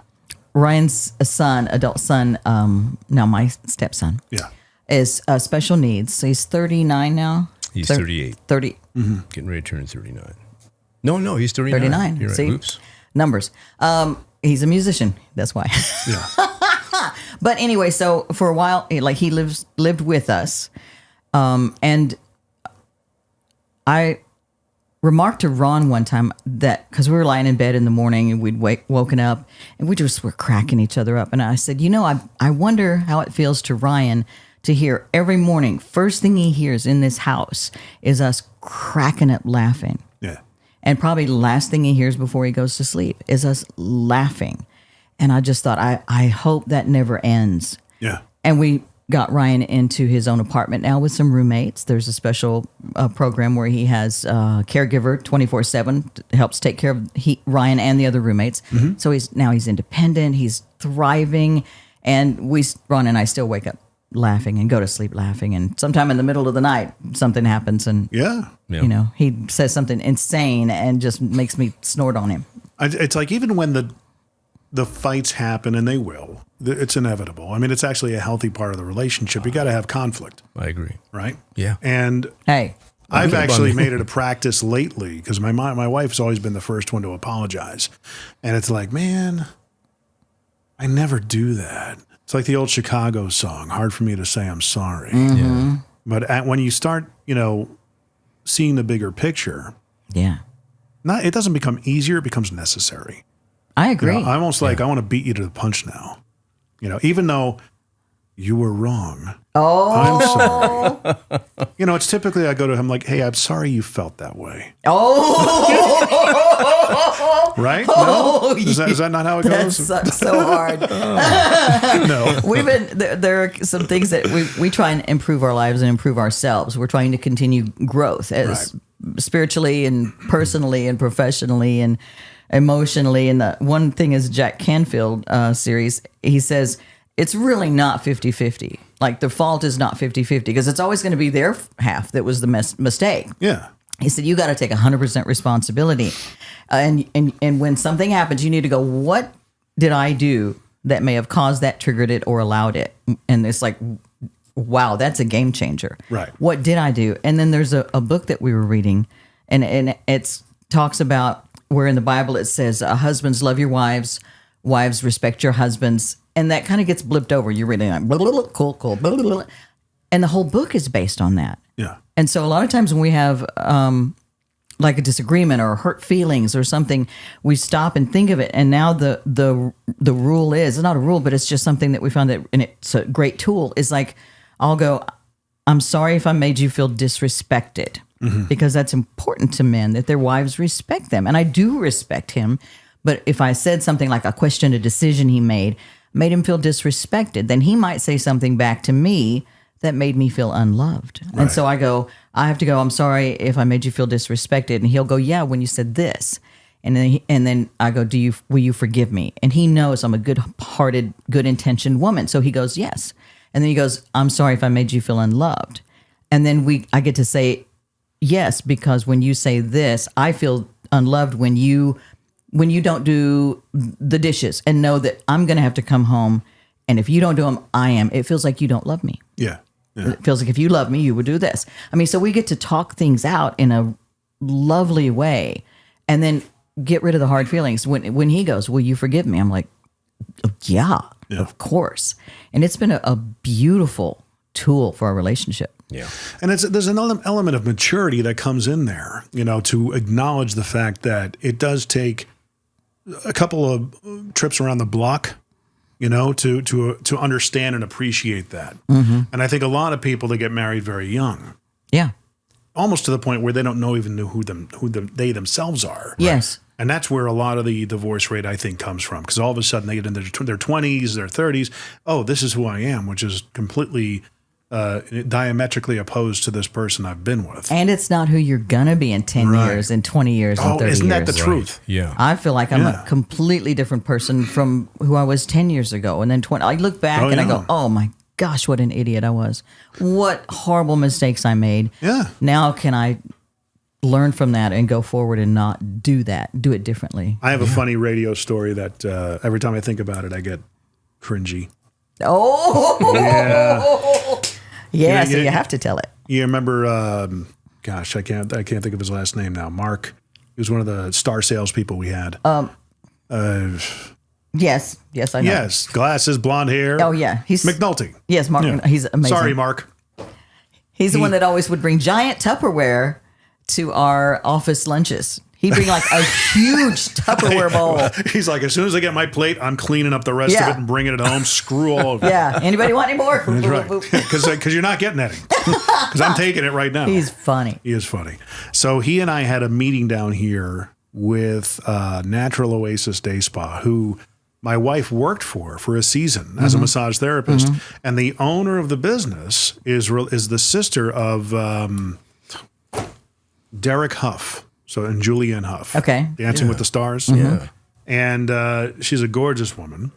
Ryan's son, adult son, now my stepson, is special needs. So he's 39 now. He's 38. 30. Getting ready to turn 39. No, he's 39. 39. You're right. See? Oops. Numbers. He's a musician. That's why. Yeah. But anyway, so for a while, he lived with us. And I remarked to Ron one time that, because we were lying in bed in the morning and we'd woken up and we just were cracking each other up. And I said, I wonder how it feels to Ryan to hear every morning, first thing he hears in this house is us cracking up laughing. Yeah. And probably the last thing he hears before he goes to sleep is us laughing. And I just thought, I hope that never ends. Yeah. And we got Ryan into his own apartment now with some roommates. There's a special program where he has a caregiver 24/7, helps take care of Ryan and the other roommates. Mm-hmm. So he's independent. He's thriving. And Ron and I still wake up laughing and go to sleep laughing. And sometime in the middle of the night, something happens and, he says something insane and just makes me snort on him. It's like even when the fights happen, and they will, it's inevitable. I mean, it's actually a healthy part of the relationship. You got to have conflict. I agree. Right? Yeah. And hey, I've actually made it a practice lately because my wife's always been the first one to apologize. And it's like, man, I never do that. It's like the old Chicago song, hard for me to say I'm sorry. Mm-hmm. But when you start, seeing the bigger picture, it doesn't become easier, it becomes necessary. I agree. I'm almost like, I want to beat you to the punch now. Even though you were wrong. Oh. I'm sorry. It's typically I go to him like, hey, I'm sorry you felt that way. Oh. Right? No? Is that not how it that goes? Sucks so hard. No. There are some things that we try and improve our lives and improve ourselves. We're trying to continue growth spiritually and personally and professionally and emotionally. And the one thing is Jack Canfield series, he says, it's really not 50-50. Like the fault is not 50-50 because it's always going to be their half that was the mistake. Yeah. He said, you got to take 100% responsibility. And when something happens, you need to go, what did I do that may have caused that, triggered it, or allowed it? And it's like, wow, that's a game changer. Right. What did I do? And then there's a book that we were reading, and it talks about where in the Bible it says, husbands, love your wives, wives, respect your husbands. And that kind of gets blipped over. You're reading like, blah, blah, blah, cool, blah, blah, blah. And the whole book is based on that. Yeah. And so a lot of times when we have like a disagreement or hurt feelings or something, we stop and think of it. And now the rule is, it's not a rule, but it's just something that we found that, and it's a great tool, is like, I'll go, I'm sorry if I made you feel disrespected. Mm-hmm. Because that's important to men, that their wives respect them. And I do respect him. But if I said something like I questioned a decision he made him feel disrespected, then he might say something back to me that made me feel unloved. Right. And so I have to go, I'm sorry if I made you feel disrespected. And he'll go, yeah, when you said this. And then I go, will you forgive me? And he knows I'm a good-hearted, good-intentioned woman. So he goes, yes. And then he goes, I'm sorry if I made you feel unloved. And then I get to say, yes, because when you say this, I feel unloved when you don't do the dishes and know that I'm going to have to come home. And if you don't do them, I am. It feels like you don't love me. Yeah. It feels like if you love me, you would do this. I mean, so we get to talk things out in a lovely way and then get rid of the hard feelings. When he goes, will you forgive me? I'm like, oh, yeah, of course. And it's been a beautiful tool for our relationship. Yeah. And there's an element of maturity that comes in there, to acknowledge the fact that it does take a couple of trips around the block, to understand and appreciate that. Mm-hmm. And I think a lot of people that get married very young, yeah, almost to the point where they don't know who they themselves are. Yes. And that's where a lot of the divorce rate, I think, comes from. Because all of a sudden they get into their 20s, their 30s. Oh, this is who I am, which is completely diametrically opposed to this person I've been with. And it's not who you're going to be in 10 years, and 20 years, and 30 years. Isn't that the truth? Yeah. I feel like I'm a completely different person from who I was 10 years ago. And then 20. I look back and I go, oh my gosh, what an idiot I was. What horrible mistakes I made. Yeah. Now can I learn from that and go forward and not do that, do it differently. I have a funny radio story that every time I think about it, I get cringy. Oh, yeah. So you have to tell it. You remember? Gosh, I can't think of his last name now. Mark. He was one of the star salespeople we had. Yes, I know. Yes, glasses, blonde hair. Oh yeah, he's McNulty. Yes, Mark. Yeah. He's amazing. Sorry, Mark. He's the one that always would bring giant Tupperware to our office lunches. He'd bring like a huge Tupperware bowl. He's like, as soon as I get my plate, I'm cleaning up the rest of it and bringing it home. Screw all of it. Yeah. Anybody want any more? That's right. Because you're not getting any. Because I'm taking it right now. He's funny. He is funny. So he and I had a meeting down here with Natural Oasis Day Spa, who my wife worked for a season as a massage therapist. And the owner of the business is the sister of Derek Huff. And Julianne Hough. Okay. Dancing with the Stars. Yeah. And she's a gorgeous woman.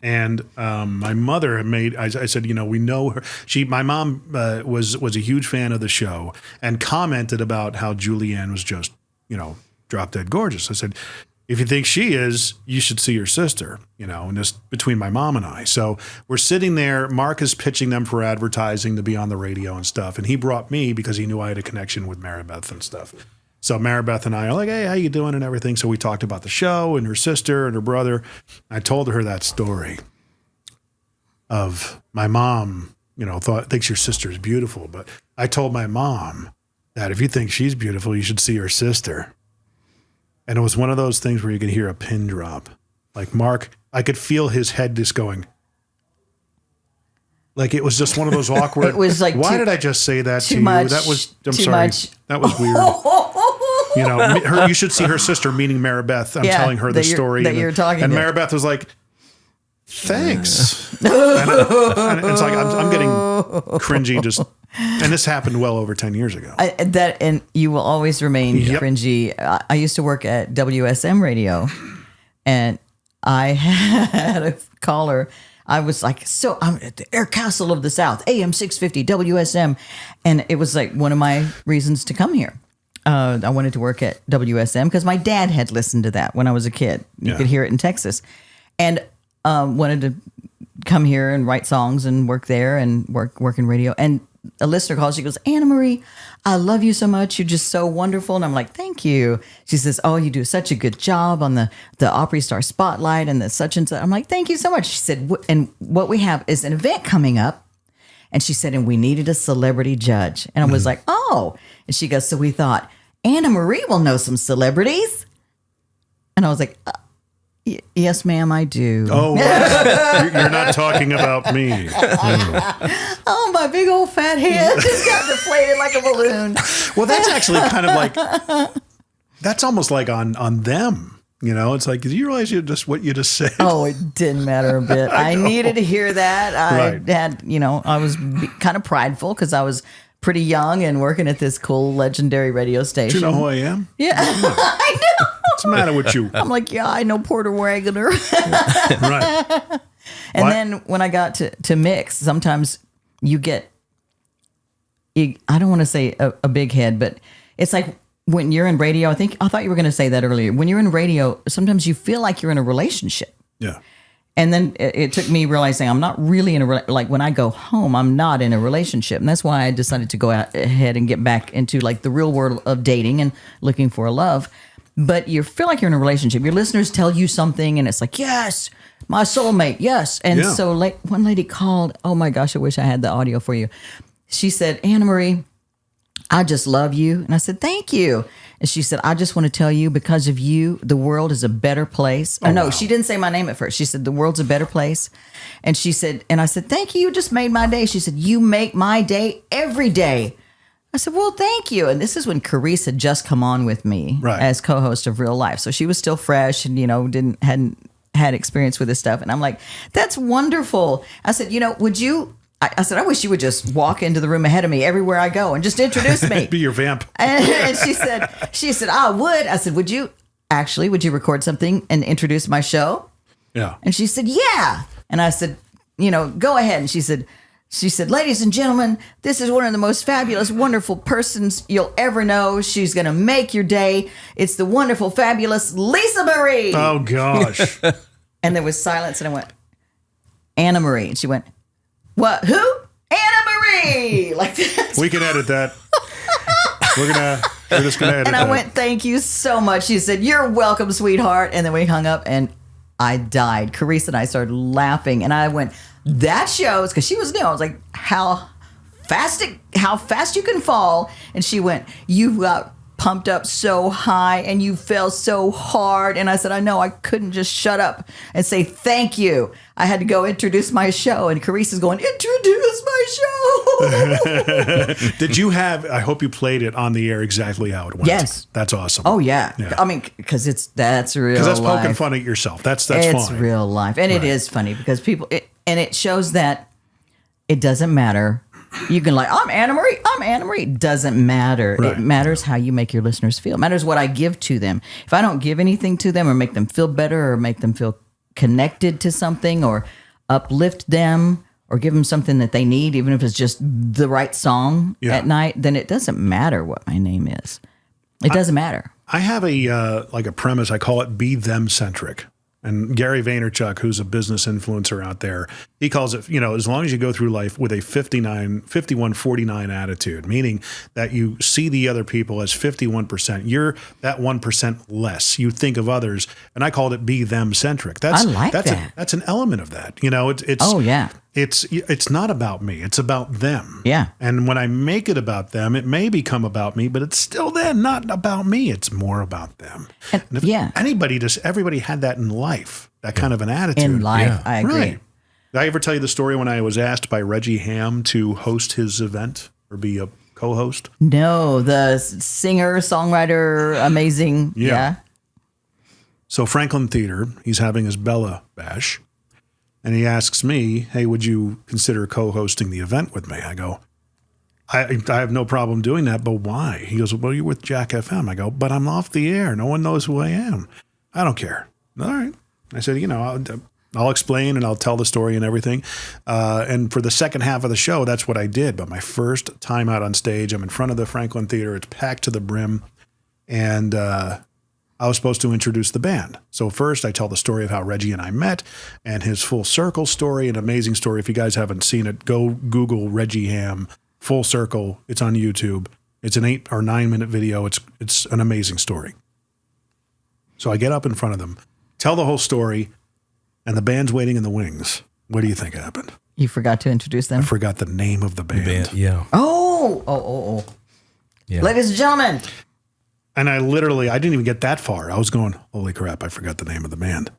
And my mother had made, I said, we know her. My mom was a huge fan of the show and commented about how Julianne was just, drop dead gorgeous. I said, if you think she is, you should see your sister, and this between my mom and I. So we're sitting there. Mark is pitching them for advertising to be on the radio and stuff. And he brought me because he knew I had a connection with Maribeth and stuff. So Maribeth and I are like, hey, how you doing and everything. So we talked about the show and her sister and her brother. I told her that story of my mom, thinks your sister is beautiful. But I told my mom that if you think she's beautiful, you should see her sister. And it was one of those things where you could hear a pin drop. Like Mark, I could feel his head just going. Like it was just one of those awkward. It was like, why did I just say that to you? That was, I'm too sorry. much. That was weird. You should see her sister, meaning Maribeth. I'm telling her the story. You're talking and to. Maribeth was like, thanks. and it's like, I'm getting cringy just, and this happened well over 10 years ago. And you will always remain cringy. I used to work at WSM radio, and I had a caller. I was like, so I'm at the Air Castle of the South, AM 650 WSM. And it was like one of my reasons to come here. I wanted to work at WSM because my dad had listened to that when I was a kid. You could hear it in Texas. And wanted to come here and write songs and work there and work in radio. And a listener calls, she goes, Anna Marie, I love you so much. You're just so wonderful. And I'm like, thank you. She says, oh, you do such a good job on the Opry Star Spotlight and the such and such. I'm like, thank you so much. She said, and what we have is an event coming up. And she said, and we needed a celebrity judge. And I was like, oh. And she goes, so we thought, Anna Marie will know some celebrities. And I was like, yes, ma'am, I do. Oh, you're not talking about me. Oh, my big old fat head just got deflated like a balloon. Well, that's actually kind of like, that's almost like on them. It's like, do you realize what you just said? Oh, it didn't matter a bit. I needed to hear that. I had, I was kind of prideful because I was pretty young and working at this cool legendary radio station. Do you know who I am? Yeah, I know. What's the matter with you? I'm like, yeah, I know Porter Wagoner. Right. And then when I got to mix, sometimes you get, I don't want to say a big head, but it's like when you're in radio, I thought you were going to say that earlier. When you're in radio, sometimes you feel like you're in a relationship. Yeah. And then it took me realizing I'm not really in like when I go home, I'm not in a relationship. And that's why I decided to go out ahead and get back into like the real world of dating and looking for a love. But you feel like you're in a relationship. Your listeners tell you something and it's like, yes, my soulmate, yes. And so one lady called, oh my gosh, I wish I had the audio for you. She said, Anna Marie, I just love you. And I said, thank you. And she said, I just want to tell you, because of you, the world is a better place. No, she didn't say my name at first. She said, the world's a better place. And she said, and I said, thank you. You just made my day. She said, you make my day every day. I said, well, thank you. And this is when Carice had just come on with me as co-host of Real Life. So she was still fresh and, hadn't had experience with this stuff. And I'm like, that's wonderful. I said, would you, I said, I wish you would just walk into the room ahead of me everywhere I go and just introduce me. Be your vamp. And she said, I would. I said, would you record something and introduce my show? Yeah. And she said, yeah. And I said, go ahead. And she said, ladies and gentlemen, this is one of the most fabulous, wonderful persons you'll ever know. She's going to make your day. It's the wonderful, fabulous Lisa Marie. Oh, gosh. And there was silence, and I went, Anna Marie. And she went, what? Who? Anna Marie. Like that. We can edit that. We're just going to edit that. And I went, thank you so much. She said, you're welcome, sweetheart. And then we hung up, and I died. Carice and I started laughing, and I went, that shows, because she was new. I was like, how fast you can fall. And she went, you got pumped up so high and you fell so hard. And I said, I know, I couldn't just shut up and say thank you. I had to go introduce my show. And Carice is going, introduce my show. Did you have, I hope you played it on the air exactly how it went. Yes. That's awesome. Oh, yeah. I mean, because that's real life. Because that's poking fun at yourself. That's fine. It's real life. And it is funny because people, and it shows that it doesn't matter. You can I'm Anna Marie. It doesn't matter. Right. It matters how you make your listeners feel. It matters what I give to them. If I don't give anything to them or make them feel better or make them feel connected to something or uplift them or give them something that they need, even if it's just the right song at night, then it doesn't matter what my name is. It doesn't matter. I have a premise. I call it be them centric. And Gary Vaynerchuk, who's a business influencer out there, he calls it, as long as you go through life with a 51-49 attitude, meaning that you see the other people as 51%, you're that 1% less. You think of others, and I called it be them centric. That's an element of that. It's not about me. It's about them. Yeah. And when I make it about them, it may become about me, but it's still then not about me. It's more about them. And if everybody had that in life, that kind of an attitude. In life, I agree. Right. Did I ever tell you the story when I was asked by Reggie Ham to host his event or be a co-host? No, the singer, songwriter, amazing. Yeah. So Franklin Theater, he's having his Bella Bash. And he asks me, hey, would you consider co-hosting the event with me? I go, I have no problem doing that, but why? He goes, well, you're with Jack FM. I go, but I'm off the air. No one knows who I am. I don't care. All right. I said, I'll explain and I'll tell the story and everything. And for the second half of the show, that's what I did. But my first time out on stage, I'm in front of the Franklin Theater. It's packed to the brim. And I was supposed to introduce the band. So first I tell the story of how Reggie and I met and his Full Circle story, an amazing story. If you guys haven't seen it, go Google Reggie Ham, Full Circle. It's on YouTube. It's an 8 or 9 minute video. It's an amazing story. So I get up in front of them, tell the whole story, and the band's waiting in the wings. What do you think happened? You forgot to introduce them? I forgot the name of the band. Yeah. Oh. Yeah. Ladies and gentlemen. And I didn't even get that far. I was going, holy crap, I forgot the name of the band.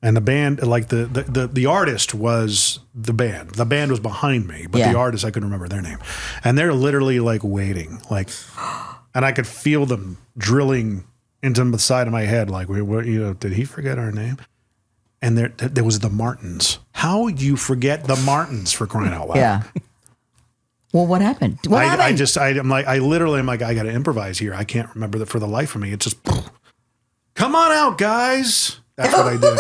And the band, like the artist was the band. The band was behind me, but the artist, I couldn't remember their name. And they're literally waiting, and I could feel them drilling into the side of my head, did he forget our name? And there was the Martins. How you forget the Martins, for crying out loud? Yeah. Well, what happened? I literally am like, I got to improvise here. I can't remember that for the life of me. It's just, come on out, guys. That's what I did.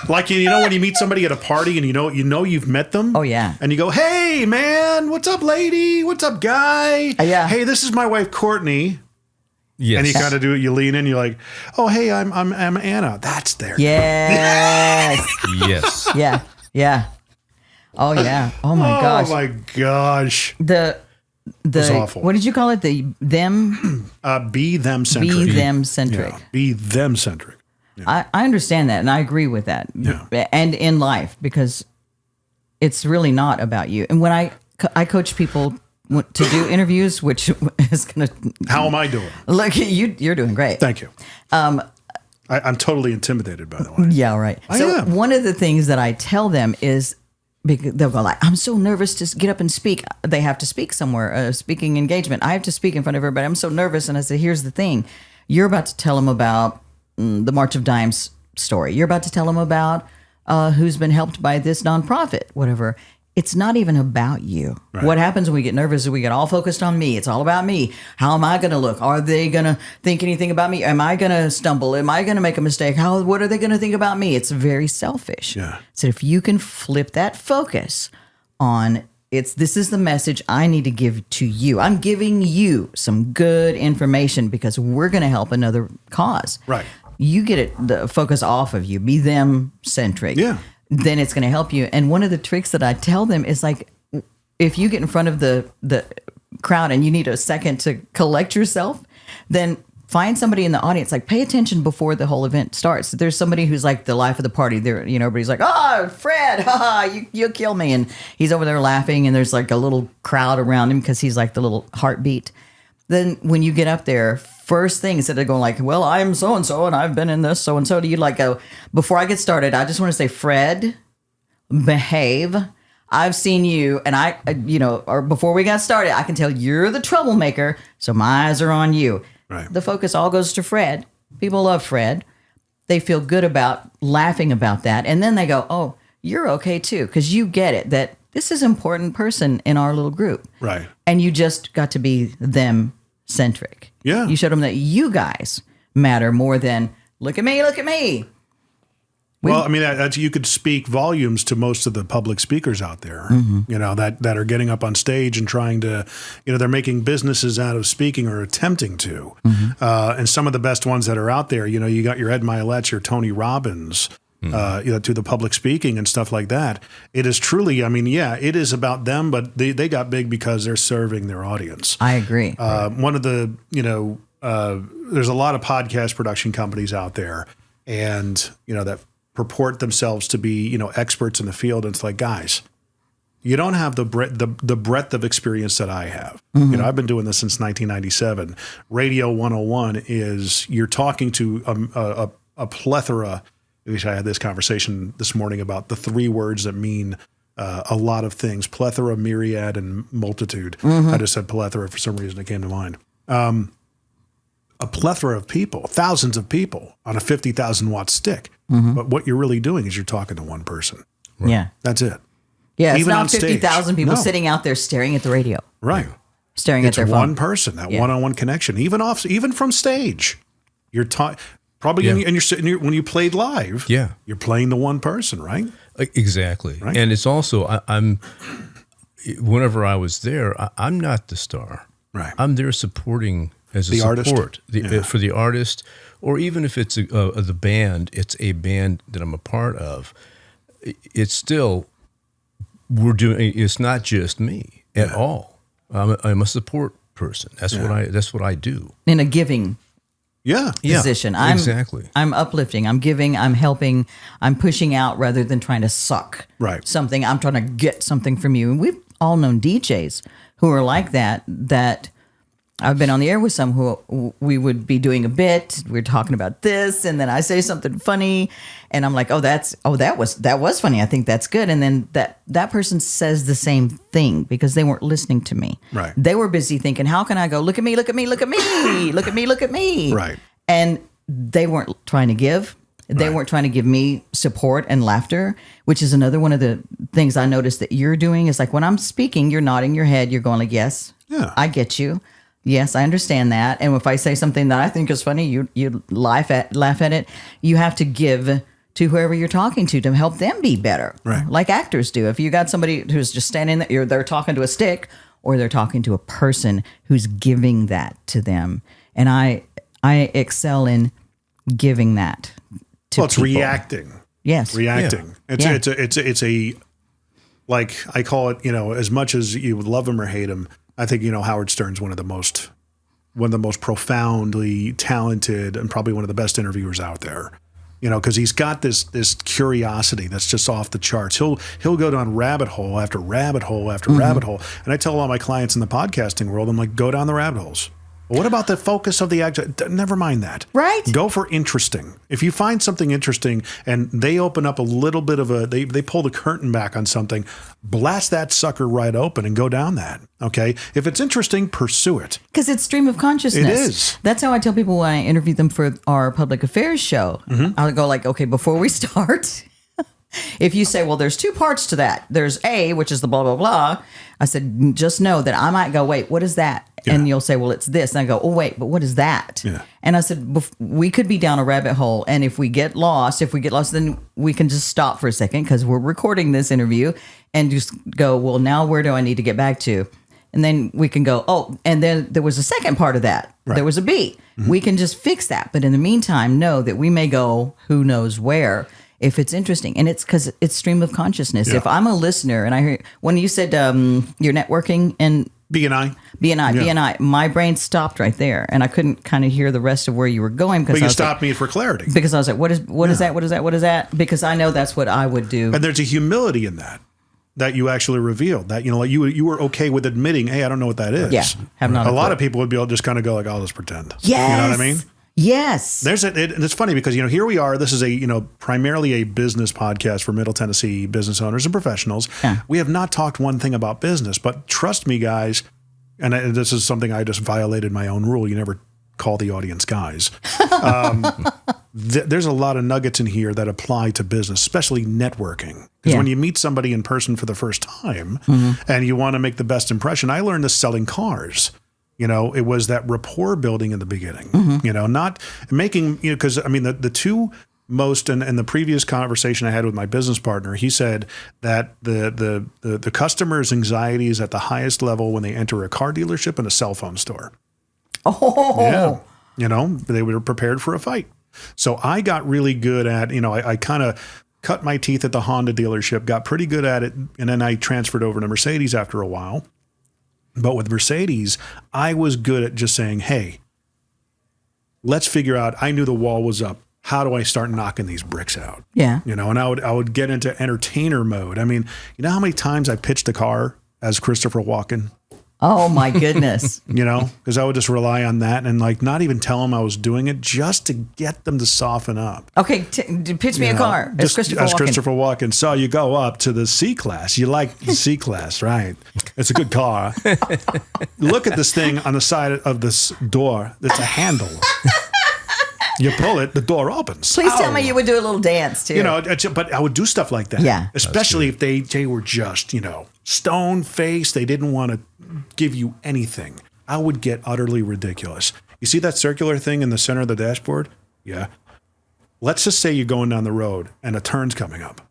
When you meet somebody at a party and you know you've met them. Oh, yeah. And you go, hey, man, what's up, lady? What's up, guy? Yeah. Hey, this is my wife, Courtney. Yes. And you kind of do it. You lean in. You're like, oh, hey, I'm Anna. That's there. Yes. Yes. Yeah. Yeah. Oh yeah! Oh my gosh! Oh my gosh! The was awful. What did you call it? The them? Be them centric. Be them centric. Yeah, be them centric. Yeah. I understand that, and I agree with that. Yeah. And in life, because it's really not about you. And when I coach people to do interviews, which is gonna. How am I doing? Look, you're doing great. Thank you. I'm totally intimidated, by the way. Yeah, right. I am. One of the things that I tell them is, they'll go like, I'm so nervous to get up and speak. They have to speak somewhere, a speaking engagement. I have to speak in front of everybody. I'm so nervous. And I said, here's the thing. You're about to tell them about the March of Dimes story. You're about to tell them about who's been helped by this nonprofit, whatever. It's not even about you. Right. What happens when we get nervous is we get all focused on me. It's all about me. How am I going to look? Are they going to think anything about me? Am I going to stumble? Am I going to make a mistake? What are they going to think about me? It's very selfish. Yeah. So if you can flip that focus on this is the message I need to give to you. I'm giving you some good information because we're going to help another cause. Right. You get the focus off of you. Be them centric. Yeah. Then it's going to help you. And one of the tricks that I tell them is like, if you get in front of the crowd and you need a second to collect yourself, then find somebody in the audience, like pay attention before the whole event starts. There's somebody who's like the life of the party. There, everybody's like, oh, Fred, you'll kill me. And he's over there laughing and there's like a little crowd around him because he's like the little heartbeat. Then when you get up there, first thing, instead of going like, well, I'm so-and-so and I've been in this so-and-so, do you like go, before I get started, I just want to say, Fred, behave. I've seen you and or before we got started, I can tell you're the troublemaker. So my eyes are on you. Right. The focus all goes to Fred. People love Fred. They feel good about laughing about that. And then they go, oh, you're okay too. Because you get it that this is an important person in our little group. Right. And you just got to be them centric. Yeah. You showed them that you guys matter more than look at me, look at me. Well, I mean, you could speak volumes to most of the public speakers out there, that are getting up on stage and trying to, they're making businesses out of speaking or attempting to. And some of the best ones that are out there, you got your Ed Milet's, your Tony Robbins, to the public speaking and stuff like that. It is truly, it is about them, but they got big because they're serving their audience. I agree. One of the, there's a lot of podcast production companies out there and, that purport themselves to be, experts in the field. And it's like, guys, you don't have the breadth of experience that I have. I've been doing this since 1997. Radio 101 is you're talking to a plethora. I wish I had this conversation this morning about the three words that mean a lot of things: plethora, myriad, and multitude. I just said plethora for some reason; it came to mind. A plethora of people, thousands of people on a 50,000 watt stick. But what you're really doing is you're talking to one person. Right? Yeah. That's it. Yeah. It's not 50,000 people sitting out there staring at the radio. Right. Staring at their phone. It's one person, that one-on-one connection, even from stage. You're probably and you're sitting here when you played live. Yeah. You're playing the one person, right? Exactly. Right? And it's also, I'm whenever I was there, I'm not the star. Right. I'm there supporting as a support for the artist, or even if it's the band, it's a band that I'm a part of. It's still it's not just me at all. I'm a support person. That's what I do in a giving position. Exactly. I'm uplifting. I'm giving. I'm helping. I'm pushing out rather than trying to suck something. I'm trying to get something from you. And we've all known DJs who are like that. That I've been on the air with some who we would be doing a bit. We're talking about this, and then I say something funny, and I'm like, that was funny. I think that's good. And then that person says the same thing because they weren't listening to me. Right. They were busy thinking, how can I go? Look at me, look at me, look at me, look at me, look at me. Right. And they weren't trying to give. They weren't trying to give me support and laughter, which is another one of the things I noticed that you're doing is like when I'm speaking, you're nodding your head. You're going like, yes, I get you. Yes, I understand that. And if I say something that I think is funny, you laugh at it. You have to give to whoever you're talking to help them be better, like actors do. If you got somebody who's just standing there, they're talking to a stick, or they're talking to a person who's giving that to them. And I excel in giving that to people. It's reacting. Yes, reacting. Yeah. It's a like I call it. As much as you love him or hate him. I think, Howard Stern's one of the most profoundly talented and probably one of the best interviewers out there, because he's got this curiosity that's just off the charts. He'll go down rabbit hole after rabbit hole after rabbit hole. And I tell all my clients in the podcasting world, I'm like, go down the rabbit holes. What about the focus of the act? Never mind that. Right. Go for interesting. If you find something interesting and they open up a little bit of they pull the curtain back on something, blast that sucker right open and go down that. Okay. If it's interesting, pursue it. Because it's stream of consciousness. It is. That's how I tell people when I interview them for our public affairs show. I'll go like, okay, before we start, if you say, well, there's two parts to that. There's A, which is the blah, blah, blah. I said, just know that I might go, wait, what is that? Yeah. And you'll say, well, it's this. And I go, oh, wait, but what is that? Yeah. And I said, we could be down a rabbit hole. And if we get lost, then we can just stop for a second because we're recording this interview and just go, well, now where do I need to get back to? And then we can go, oh, and then there was a second part of that. Right. There was a B. We can just fix that. But in the meantime, know that we may go who knows where if it's interesting. And it's because it's stream of consciousness. Yeah. If I'm a listener and I hear, when you said you're networking and BNI, my brain stopped right there. And I couldn't kind of hear the rest of where you were going. But you stopped me for clarity. Because I was like, what is that? Because I know that's what I would do. And there's a humility in that you actually revealed that, like you were okay with admitting, hey, I don't know what that is. Yeah. Have not a lot of people would be able to just kind of go like, I'll just pretend. Yes. You know what I mean? Yes. And it's funny because, here we are. This is primarily a business podcast for Middle Tennessee business owners and professionals. Yeah. We have not talked one thing about business, but trust me, guys, and this is something I just violated my own rule. You never call the audience guys. There's a lot of nuggets in here that apply to business, especially networking. Because when you meet somebody in person for the first time and you want to make the best impression, I learned this selling cars. It was that rapport building in the beginning, not making, because the two most, and the previous conversation I had with my business partner, he said that the customer's anxiety is at the highest level when they enter a car dealership and a cell phone store. Oh, yeah. They were prepared for a fight. So I got really good at, I kind of cut my teeth at the Honda dealership, got pretty good at it. And then I transferred over to Mercedes after a while. But with Mercedes, I was good at just saying, hey, let's figure out, I knew the wall was up. How do I start knocking these bricks out? Yeah. And I would get into entertainer mode. I mean, you know how many times I pitched a car as Christopher Walken? Oh my goodness. Because I would just rely on that and not even tell them I was doing it just to get them to soften up. Okay, pitch me a car as Christopher Walken. So you go up to the C-Class. You like the C-Class, right? It's a good car. Look at this thing on the side of this door. It's a handle. You pull it, the door opens. Please tell me you would do a little dance too. But I would do stuff like that. Yeah. Especially if they were just, stone-faced. They didn't want to give you anything. I would get utterly ridiculous. You see that circular thing in the center of the dashboard? Yeah. Let's just say you're going down the road and a turn's coming up.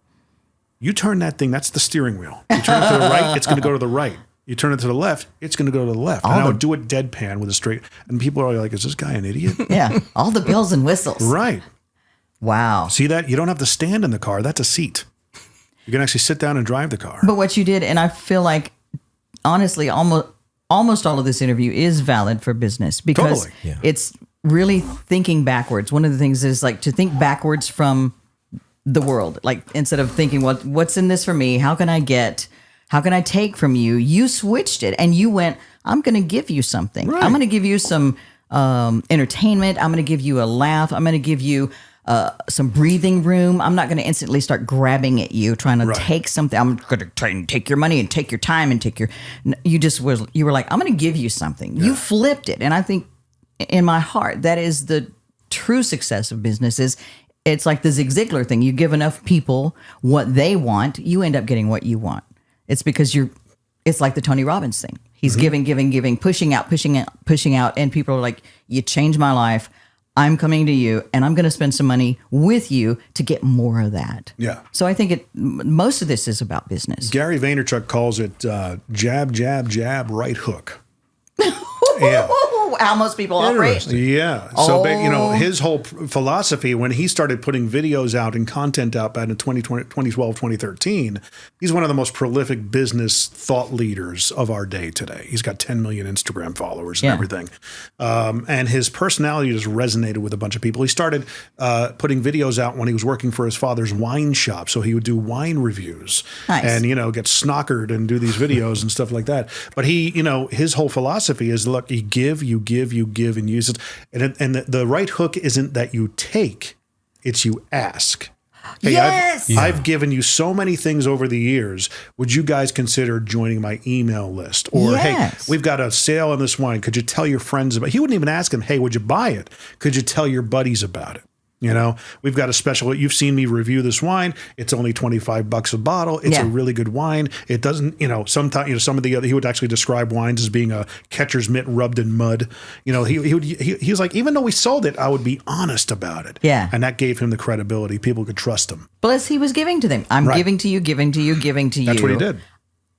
You turn that thing, that's the steering wheel. You turn it to the right, it's going to go to the right. You turn it to the left, it's going to go to the left. And I would do it deadpan with a straight. And people are like, is this guy an idiot? Yeah. All the bells and whistles. Right. Wow. See that? You don't have to stand in the car. That's a seat. You can actually sit down and drive the car. But what you did, and I feel like, honestly, almost all of this interview is valid for business because it's really thinking backwards. One of the things is to think backwards from the world. Instead of thinking, what's in this for me? How can I take from you? You switched it and you went, I'm going to give you something. Right. I'm going to give you some entertainment. I'm going to give you a laugh. I'm going to give you some breathing room. I'm not going to instantly start grabbing at you, trying to take something. I'm going to try and take your money and take your time and you were like, I'm going to give you something. Yeah. You flipped it. And I think in my heart, that is the true success of businesses. It's like the Zig Ziglar thing. You give enough people what they want, you end up getting what you want. It's because it's like the Tony Robbins thing. He's giving, pushing out. And people are like, you changed my life. I'm coming to you and I'm going to spend some money with you to get more of that. Yeah. So I think most of this is about business. Gary Vaynerchuk calls it jab, jab, jab, right hook. Yeah. How most people operate. Yeah. So, his whole philosophy when he started putting videos out and content out back in 2012, 2013, he's one of the most prolific business thought leaders of our day today. He's got 10 million Instagram followers and everything. And his personality just resonated with a bunch of people. He started putting videos out when he was working for his father's wine shop. So he would do wine reviews and, get snockered and do these videos and stuff like that. But he, his whole philosophy is, look, you give, give, and use it. And the right hook isn't that you take, it's you ask. Hey, Yes. I've given you so many things over the years. Would you guys consider joining my email list? Or, Yes. hey, we've got a sale on this wine. Could you tell your friends about it? He wouldn't even ask him, hey, would you buy it? Could you tell your buddies about it? You know, we've got a special, you've seen me review this wine. It's only $25 a bottle. It's a really good wine. It doesn't, sometimes, some of the other, he would actually describe wines as being a catcher's mitt rubbed in mud. He was like, even though we sold it, I would be honest about it. Yeah. And that gave him the credibility. People could trust him. Plus, he was giving to them. I'm giving to you, giving to you, giving to you. That's what he did.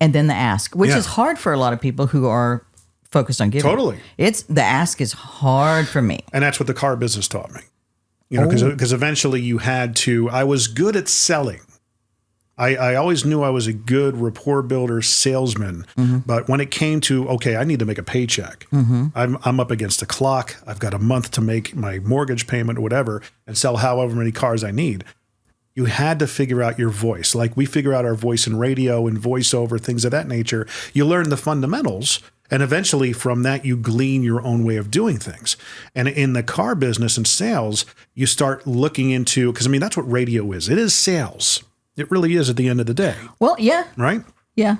And then the ask, which is hard for a lot of people who are focused on giving. Totally. The ask is hard for me. And that's what the car business taught me. Because eventually you had to, I was good at selling. I always knew I was a good rapport builder salesman, but when it came to, okay, I need to make a paycheck. I'm up against the clock. I've got a month to make my mortgage payment or whatever and sell however many cars I need. You had to figure out your voice. Like we figure out our voice in radio and voiceover, things of that nature. You learn the fundamentals. And eventually from that, you glean your own way of doing things. And in the car business and sales, you start looking into, because I mean, that's what radio is. It is sales. It really is at the end of the day. Well, yeah. Right? Yeah.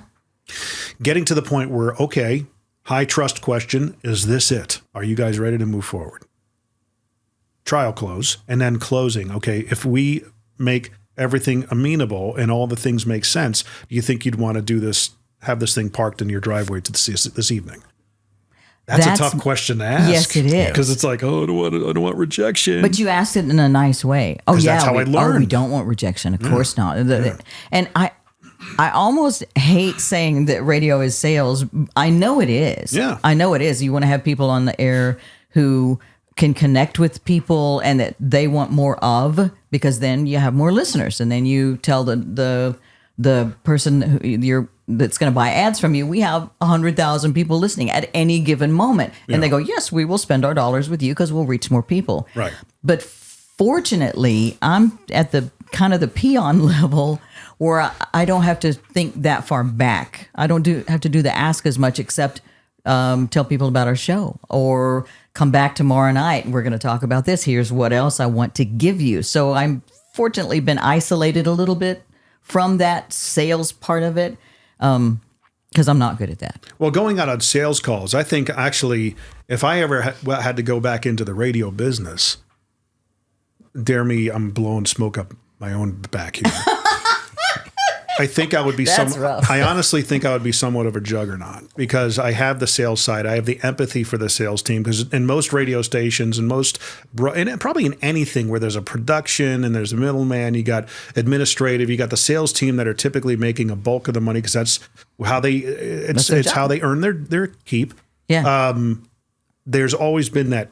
Getting to the point where, okay, high trust question, is this it? Are you guys ready to move forward? Trial close, and then closing. Okay, if we make everything amenable and all the things make sense, do you think you'd want to do this, have this thing parked in your driveway to this evening? That's a tough question to ask. Yes, it is. Because it's like, oh, I don't want rejection. But you asked it in a nice way. Oh, yeah. That's how I learned. Oh, we don't want rejection. Of course not. And I almost hate saying that radio is sales. I know it is. Yeah. I know it is. You want to have people on the air who can connect with people and that they want more of, because then you have more listeners. And then you tell the person who that's going to buy ads from you, we have 100,000 people listening at any given moment. And they go, yes, we will spend our dollars with you because we'll reach more people. Right. But fortunately, I'm at the kind of the peon level where I don't have to think that far back. I don't have to do the ask as much, except tell people about our show or come back tomorrow night and we're going to talk about this. Here's what else I want to give you. So I'm fortunately been isolated a little bit from that sales part of it, because I'm not good at that. Well, going out on sales calls, I think actually, if I ever had to go back into the radio business, dare me, I'm blowing smoke up my own back here. I think I would be rough. I honestly think I would be somewhat of a juggernaut because I have the sales side. I have the empathy for the sales team, because in most radio stations and and probably in anything where there's a production and there's a middleman, you got administrative, you got the sales team that are typically making a bulk of the money because that's how it's how they earn their keep. Yeah. There's always been that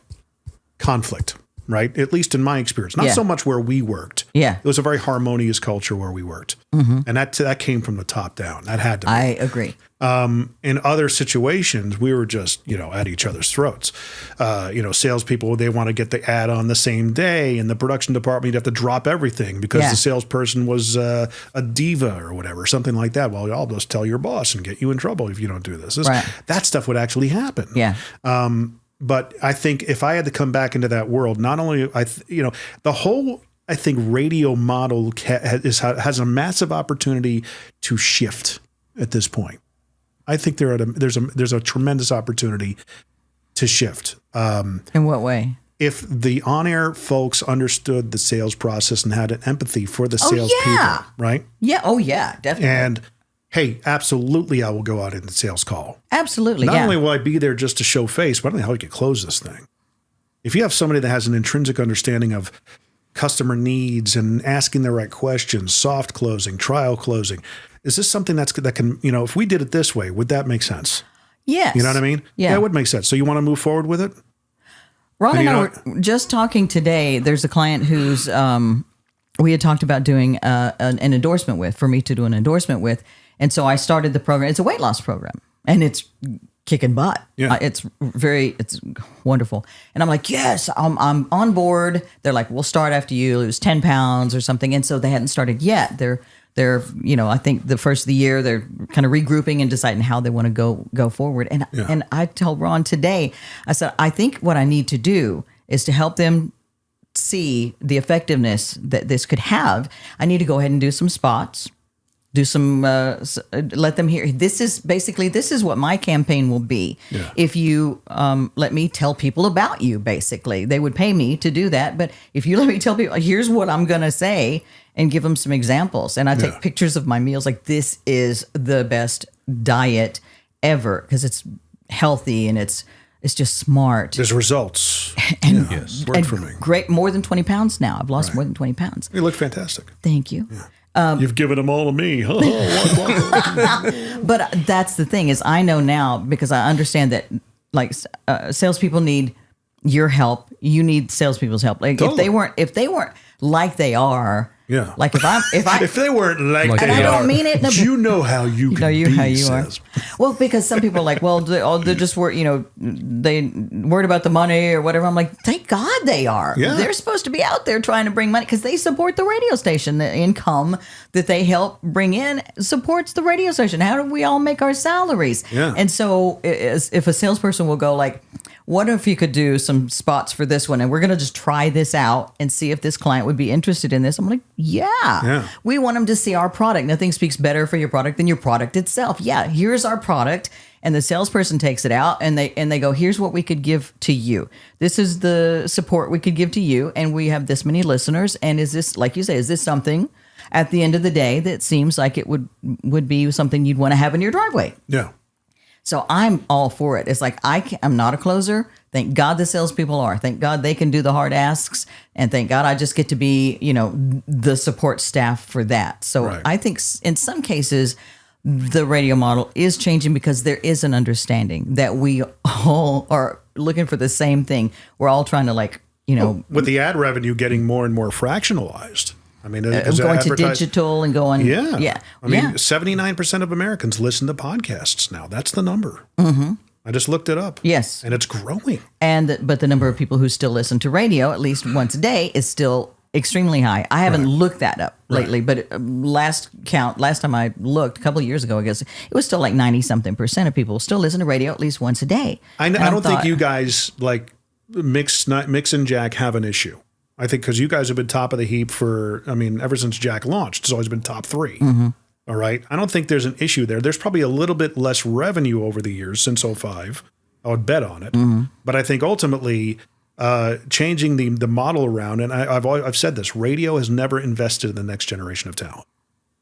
conflict. Right? At least in my experience. Not so much where we worked. Yeah. It was a very harmonious culture where we worked. And that came from the top down. That had to be. I agree. In other situations, we were just, at each other's throats. Salespeople, they want to get the ad on the same day. And the production department, you'd have to drop everything because the salesperson was a diva or whatever, something like that. Well, I'll just tell your boss and get you in trouble if you don't do this. That stuff would actually happen. Yeah. But I think if I had to come back into that world, not only the whole radio model has a massive opportunity to shift at this point. I think there's a tremendous opportunity to shift. In what way? If the on-air folks understood the sales process and had an empathy for the salespeople, right? Yeah. Oh, yeah. Definitely. And hey, absolutely, I will go out in the sales call. Absolutely, Not only will I be there just to show face, but I don't know how you can close this thing. If you have somebody that has an intrinsic understanding of customer needs and asking the right questions, soft closing, trial closing, is this something that can, if we did it this way, would that make sense? Yes. You know what I mean? Yeah. It would make sense. So you want to move forward with it? Ron and I were just talking today. There's a client who's we had talked about doing an endorsement with, for me to do an endorsement with. And so I started the program. It's a weight loss program, and it's kicking butt. Yeah. It's wonderful. And I'm like, yes, I'm on board. They're like, we'll start after you lose 10 pounds or something. And so they hadn't started yet. They're they're, I think the first of the year, they're kind of regrouping and deciding how they want to go forward. And I told Ron today, I said, I think what I need to do is to help them see the effectiveness that this could have. I need to go ahead and do some spots, do some, let them hear. This is what my campaign will be. Yeah. If you let me tell people about you, basically. They would pay me to do that. But if you let me tell people, here's what I'm going to say, and give them some examples. And I take pictures of my meals, like this is the best diet ever, because it's healthy and it's just smart. There's results. And, work for me. Great, more than 20 pounds now. I've lost more than 20 pounds. You look fantastic. Thank you. Yeah. You've given them all to me. But that's the thing, is I know now, because I understand that salespeople need your help. You need salespeople's help. Like totally. if they weren't like they are. Yeah. Like if they weren't like and they I don't are, mean it. You know how you can be how you are. Says. Well, because some people are like, well, they're just they worried about the money or whatever. I'm like, thank God they are. Yeah. They're supposed to be out there trying to bring money, because they support the radio station. The income that they help bring in supports the radio station. How do we all make our salaries? Yeah. And so if a salesperson will go like, what if you could do some spots for this one, and we're going to just try this out and see if this client would be interested in this? I'm like, yeah. We want them to see our product. Nothing speaks better for your product than your product itself. Yeah, here's our product. And the salesperson takes it out and they go, here's what we could give to you. This is the support we could give to you. And we have this many listeners. And is this, like you say, is this something at the end of the day that seems like it would be something you'd want to have in your driveway? Yeah. So I'm all for it. It's like, I'm not a closer. Thank God the salespeople are. Thank God they can do the hard asks. And thank God I just get to be, the support staff for that. So I think in some cases, the radio model is changing, because there is an understanding that we all are looking for the same thing. We're all trying to with the ad revenue getting more and more fractionalized. I mean, going to digital and going. Yeah. I mean, 79% of Americans listen to podcasts now. That's the number. Mm-hmm. I just looked it up. Yes. And it's growing. But the number of people who still listen to radio at least once a day is still extremely high. I haven't looked that up lately, but last time I looked, a couple of years ago, I guess, it was still like 90-something% of people still listen to radio at least once a day. I don't think you guys Mix and Jack have an issue. I think because you guys have been top of the heap ever since Jack launched. It's always been top 3. Mm-hmm. All right. I don't think there's an issue there. There's probably a little bit less revenue over the years since 2005. I would bet on it. Mm-hmm. But I think ultimately changing the model around, and I've said this, radio has never invested in the next generation of talent.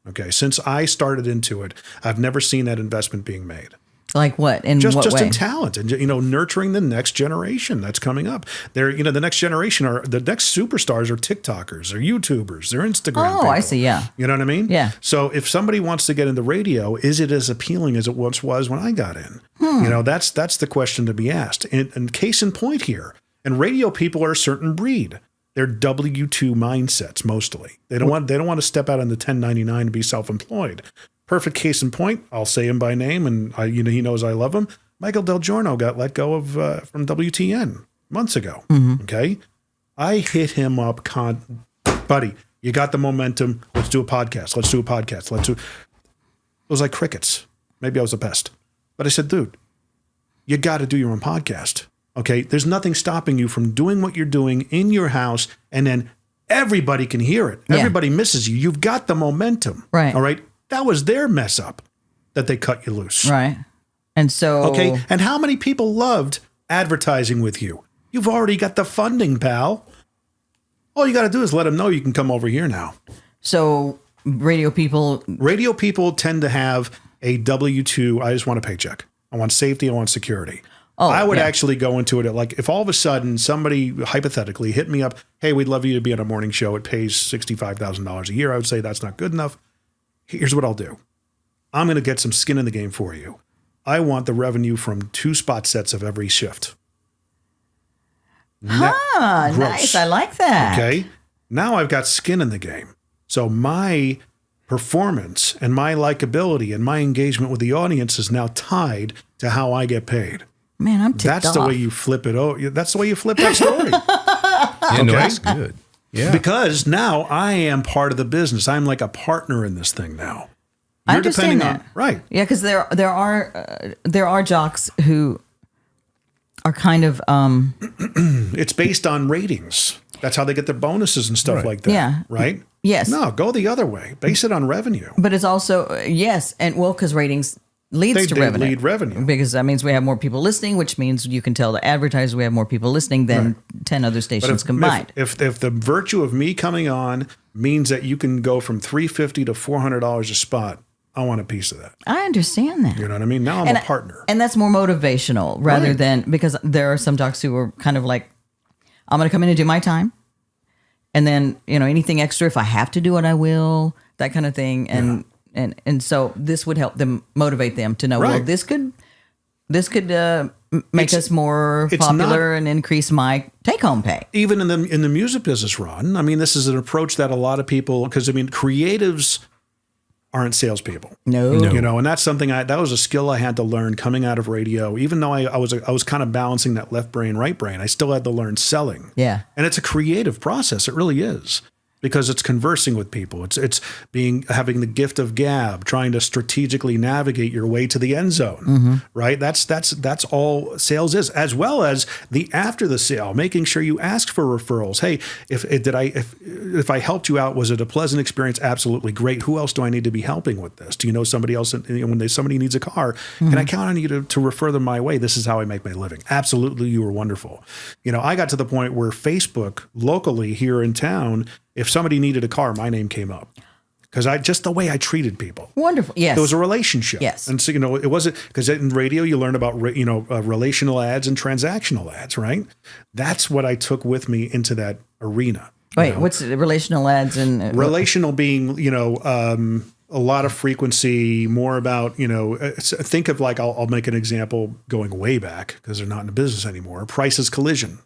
Okay. Since I started into it, I've never seen that investment being made. Like what? In just what way? In talent and nurturing the next generation that's coming up. They're the next generation the next superstars are TikTokers, they're YouTubers, they're Instagram. Oh, people. I see. Yeah. You know what I mean? Yeah. So if somebody wants to get into radio, is it as appealing as it once was when I got in? That's the question to be asked. And case in point here, and radio people are a certain breed. They're W-2 mindsets mostly. They don't want to step out on the 1099 and be self-employed. Perfect case in point, I'll say him by name, and he knows I love him. Michael Del Giorno got let go of from WTN months ago. Mm-hmm. Okay, I hit him up, buddy. You got the momentum. Let's do a podcast. It was like crickets. Maybe I was the best, but I said, dude, you got to do your own podcast. Okay, there's nothing stopping you from doing what you're doing in your house, and then everybody can hear it. Yeah. Everybody misses you. You've got the momentum. Right. All right. That was their mess up that they cut you loose. Right. And so. Okay. And how many people loved advertising with you? You've already got the funding, pal. All you got to do is let them know you can come over here now. So radio people tend to have a W-2. I just want a paycheck. I want safety. I want security. Oh, I would actually go into it at if all of a sudden somebody hypothetically hit me up, hey, we'd love you to be on a morning show. It pays $65,000 a year. I would say that's not good enough. Here's what I'll do. I'm going to get some skin in the game for you. I want the revenue from 2 spot sets of every shift. Nice. I like that. Okay. Now I've got skin in the game. So my performance and my likability and my engagement with the audience is now tied to how I get paid. Man, I'm ticked off. That's the way you flip it. That's the way you flip that story. No, that's good. Yeah. Because now I am part of the business. I'm like a partner in this thing now. I understand that. Right. Yeah, because there are jocks who are kind of It's based on ratings. That's how they get their bonuses and stuff like that. Yeah. Right? Yes. No, go the other way. Base it on revenue. But it's also yes, and well, because ratings leads to They revenue. lead revenue. Because that means we have more people listening, which means you can tell the advertisers we have more people listening than 10 other stations combined. If the virtue of me coming on means that you can go from $350 to $400 a spot, I want a piece of that. I understand that. You know what I mean? Now I'm a partner. And that's more motivational rather than because there are some docs who are kind of like, I'm going to come in and do my time. And then, anything extra, if I have to do it, I will, that kind of thing. And so this would help them motivate them to know, well, this could make us more popular and increase my take-home pay. Even in the music business, Ron, I mean, this is an approach that a lot of people, because I mean, creatives aren't salespeople. No. And that's something that was a skill I had to learn coming out of radio. Even though I was kind of balancing that left brain, right brain, I still had to learn selling. Yeah. And it's a creative process. It really is. Because it's conversing with people. It's having the gift of gab, trying to strategically navigate your way to the end zone, right? That's all sales is, as well as the after the sale, making sure you ask for referrals. Hey, if I helped you out, was it a pleasant experience? Absolutely great. Who else do I need to be helping with this? Do you know somebody else? When somebody needs a car, can I count on you to refer them my way? This is how I make my living. Absolutely, you were wonderful. I got to the point where Facebook locally here in town, if somebody needed a car, my name came up because just the way I treated people. Wonderful. Yes. It was a relationship. Yes. And so, it wasn't because in radio, you learn about, relational ads and transactional ads, right? That's what I took with me into that arena. Wait, what's the relational ads and relational being, a lot of frequency, more about, think of like, I'll make an example going way back because they're not in the business anymore. Prices Collision.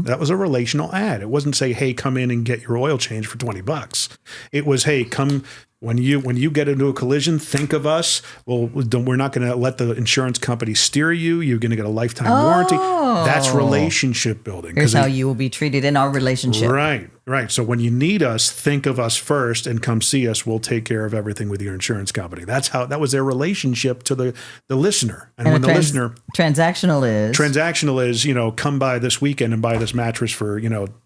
That was a relational ad. It wasn't say, hey, come in and get your oil change for $20. It was, hey, come when you get into a collision, think of us. Well, we're not going to let the insurance company steer you. You're going to get a lifetime warranty. That's relationship building. Here's how you will be treated in our relationship. Right. So when you need us, think of us first and come see us. We'll take care of everything with your insurance company. That was their relationship to the listener. And when the listener transactional is, come by this weekend and buy this mattress for,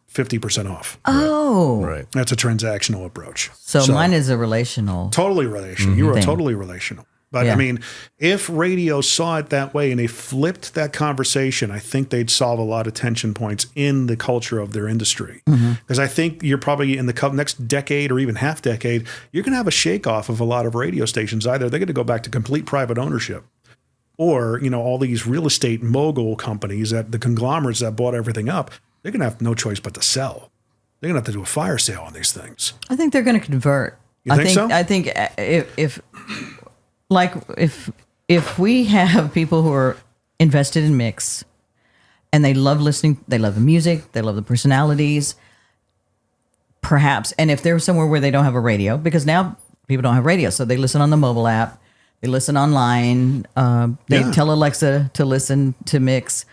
50% off. Oh. Right. That's a transactional approach. So mine is a relational. Totally relational. You are totally relational. But Yeah. I mean, if radio saw it that way and they flipped that conversation, I think they'd solve a lot of tension points in the culture of their industry. Because I think you're probably in the next decade or even half decade, you're going to have a shake off of a lot of radio stations. Either they're going to go back to complete private ownership, or, all these real estate mogul companies, that the conglomerates that bought everything up, they're going to have no choice but to sell. They're going to have to do a fire sale on these things. I think they're going to convert. You think so? I think if we have people who are invested in mix and they love listening, they love the music, they love the personalities, perhaps, and if they're somewhere where they don't have a radio, because now people don't have radio, so they listen on the mobile app, they listen online, they tell Alexa to listen to mix.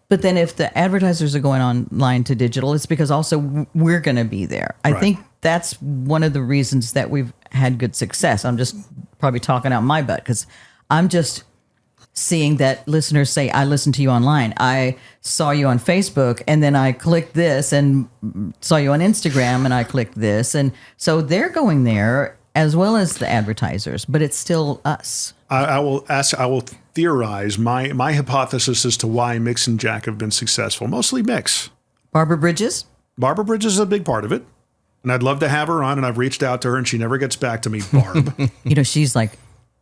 But then if the advertisers are going online to digital, it's because also we're going to be there. I think that's one of the reasons that we've had good success. I'm just probably talking out my butt because I'm just seeing that listeners say, I listened to you online. I saw you on Facebook and then I clicked this and saw you on Instagram and I clicked this. And so they're going there as well as the advertisers, but it's still us. I will theorize my hypothesis as to why Mix and Jack have been successful. Mostly Mix. Barbara Bridges? Barbara Bridges is a big part of it. And I'd love to have her on, and I've reached out to her, and she never gets back to me, Barb. She's like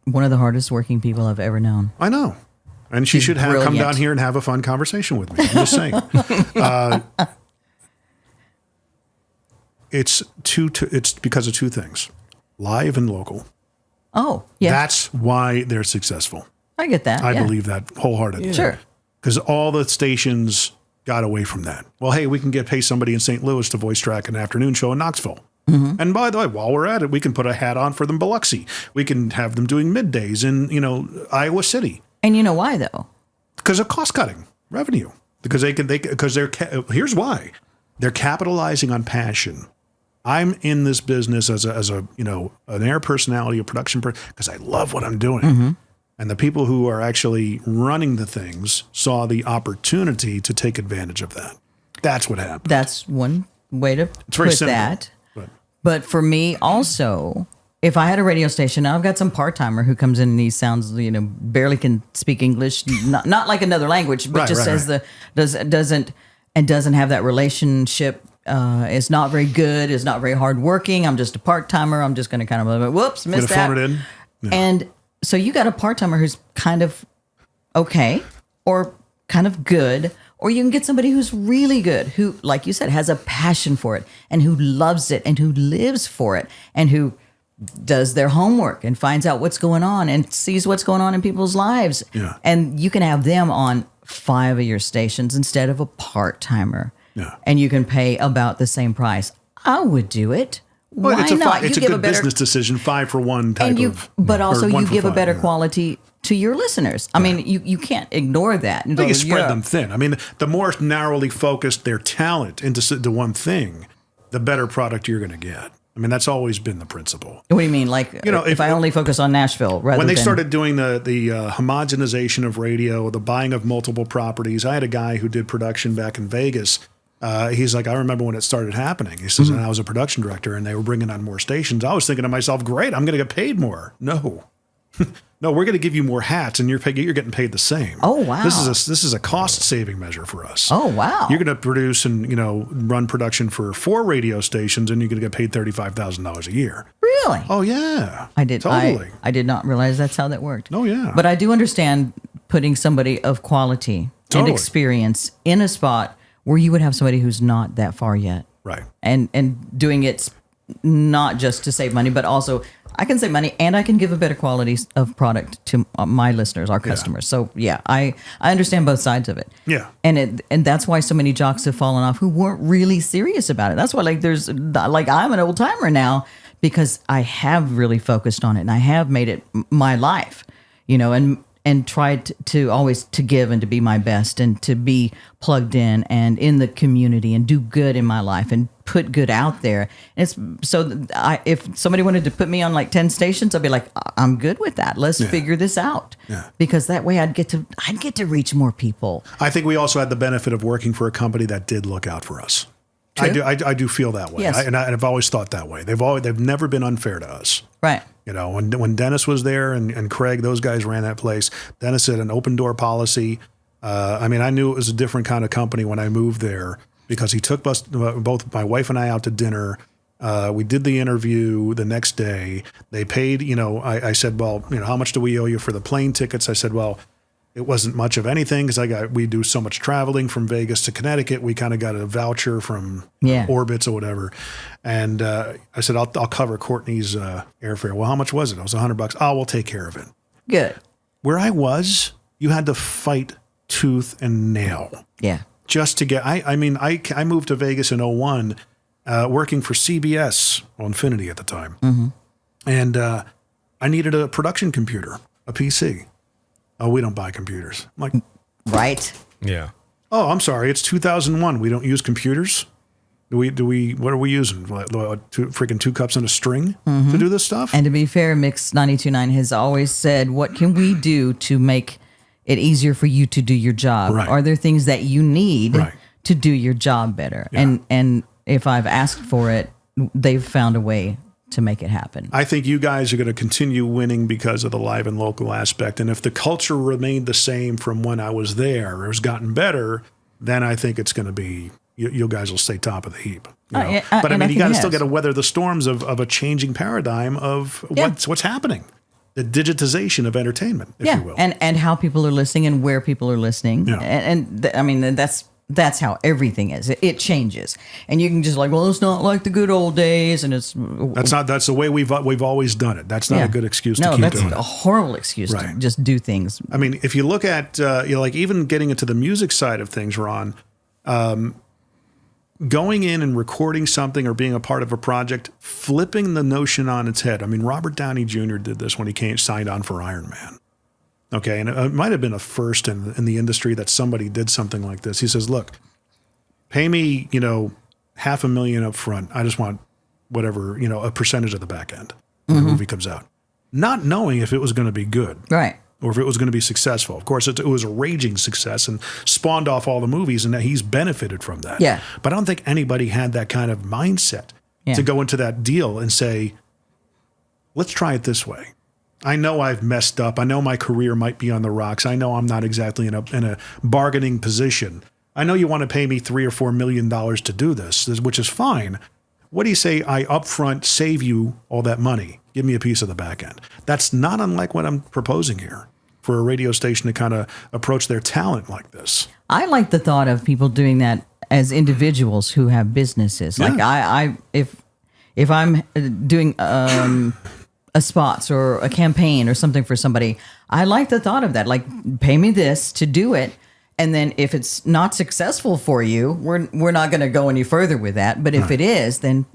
one of the hardest working people I've ever known. I know. And she should come down here and have a fun conversation with me. I'm just saying. It's because of two things. Live and local. Oh, yeah. That's why they're successful. I get that. I believe that wholeheartedly. Sure. Because all the stations got away from that. Well, hey, we can pay somebody in St. Louis to voice track an afternoon show in Knoxville. And by the way, while we're at it, we can put a hat on for them in Biloxi. We can have them doing middays in, Iowa City. And you know why, though? Because of cost cutting revenue. Because here's why. They're capitalizing on passion. I'm in this business as a an air personality, a production person, because I love what I'm doing. And the people who are actually running the things saw the opportunity to take advantage of that. That's what happened. That's one way to very put simple, that. But for me also, if I had a radio station, now I've got some part-timer who comes in and he sounds, barely can speak English, not like another language, but doesn't have that relationship. Is not very good. Is not very hardworking. I'm just a part-timer. I'm just going to kind of whoops, missed that. Phone it in. Yeah. And so you got a part-timer who's kind of okay or kind of good, or you can get somebody who's really good, who, like you said, has a passion for it and who loves it and who lives for it and who does their homework and finds out what's going on and sees what's going on in people's lives. Yeah. And you can have them on 5 of your stations instead of a part-timer. Yeah. And you can pay about the same price. I would do it. Well, Why not? It's a good business decision, 5 for 1 type of. But also you give a better quality. quality to your listeners. I mean, you can't ignore that. But you spread them thin. I mean, the more narrowly focused their talent into one thing, the better product you're going to get. I mean, that's always been the principle. What do you mean? Like, if I only focus on Nashville rather when they than... started doing the homogenization of radio, the buying of multiple properties, I had a guy who did production back in Vegas. He's like, I remember when it started happening. He says, and I was a production director and they were bringing on more stations. I was thinking to myself, great, I'm going to get paid more. No. No, we're going to give you more hats and you're getting paid the same. Oh, wow. This is a cost saving measure for us. Oh, wow. You're going to produce and, run production for 4 radio stations and you're going to get paid $35,000 a year. Really? Oh, yeah. I did. Totally. I did not realize that's how that worked. Oh, yeah. But I do understand putting somebody of quality and experience in a spot where you would have somebody who's not that far yet. Right. And doing it not just to save money, but also I can save money and I can give a better quality of product to my listeners, our customers. So yeah, I understand both sides of it. Yeah. And that's why so many jocks have fallen off who weren't really serious about it. That's why I'm an old timer now because I have really focused on it and I have made it my life, and tried to always to give and to be my best and to be plugged in and in the community and do good in my life and put good out there. And it's so if somebody wanted to put me on like 10 stations, I'd be like, I'm good with that. Let's figure this out. Yeah. Because that way I'd get to reach more people. I think we also had the benefit of working for a company that did look out for us. True. I do feel that way. Yes. And I've always thought that way. They've never been unfair to us. Right. When Dennis was there and Craig, those guys ran that place. Dennis had an open door policy. I knew it was a different kind of company when I moved there because he took us, both my wife and I, out to dinner. We did the interview the next day. They paid, I said, well, how much do we owe you for the plane tickets? I said, well, it wasn't much of anything because we do so much traveling from Vegas to Connecticut. We kind of got a voucher from Orbitz or whatever. And I said, I'll cover Courtney's airfare. Well, how much was it? It was $100. Oh, we'll take care of it. Good. Where I was, you had to fight tooth and nail. Yeah. Just to get, I moved to Vegas in 2001, working for CBS, Infinity at the time. Mm-hmm. And I needed a production computer, a PC. Oh, we don't buy computers. I'm like, right. Yeah. Oh, I'm sorry. It's 2001. We don't use computers. What are we using? Freaking 2 cups and a string to do this stuff? And to be fair, Mix 92.9 has always said, what can we do to make it easier for you to do your job? Right. Are there things that you need to do your job better? Yeah. And if I've asked for it, they've found a way to make it happen. I think you guys are going to continue winning because of the live and local aspect. And if the culture remained the same from when I was there or has gotten better, then I think it's going to be, you guys will stay top of the heap. But you got to still got to weather the storms of a changing paradigm of what's happening. The digitization of entertainment, if you will. And how people are listening and where people are listening. Yeah. And that's how everything is. It changes, and you can just it's not like the good old days, and that's the way we've always done it. That's not a good excuse to keep doing it. No, that's a horrible excuse to just do things. I mean, if you look at even getting into the music side of things, Ron, going in and recording something or being a part of a project, flipping the notion on its head. I mean, Robert Downey Jr. did this when he signed on for Iron Man. Okay, and it might have been a first in the industry that somebody did something like this. He says, look, pay me, $500,000 up front. I just want whatever, a percentage of the back end when the movie comes out. Not knowing if it was going to be good. Right. Or if it was going to be successful. Of course, it was a raging success and spawned off all the movies, and that he's benefited from that. Yeah. But I don't think anybody had that kind of mindset to go into that deal and say, let's try it this way. I know I've messed up. I know my career might be on the rocks. I know I'm not exactly in a bargaining position. I know you want to pay me $3 or $4 million to do this, which is fine. What do you say I upfront save you all that money? Give me a piece of the back end. That's not unlike what I'm proposing here for a radio station to kind of approach their talent like this. I like the thought of people doing that as individuals who have businesses. Yeah. Like if I'm doing a spots or a campaign or something for somebody, I like the thought of that. Like, pay me this to do it. And then if it's not successful for you, we're not going to go any further with that. But if it is, then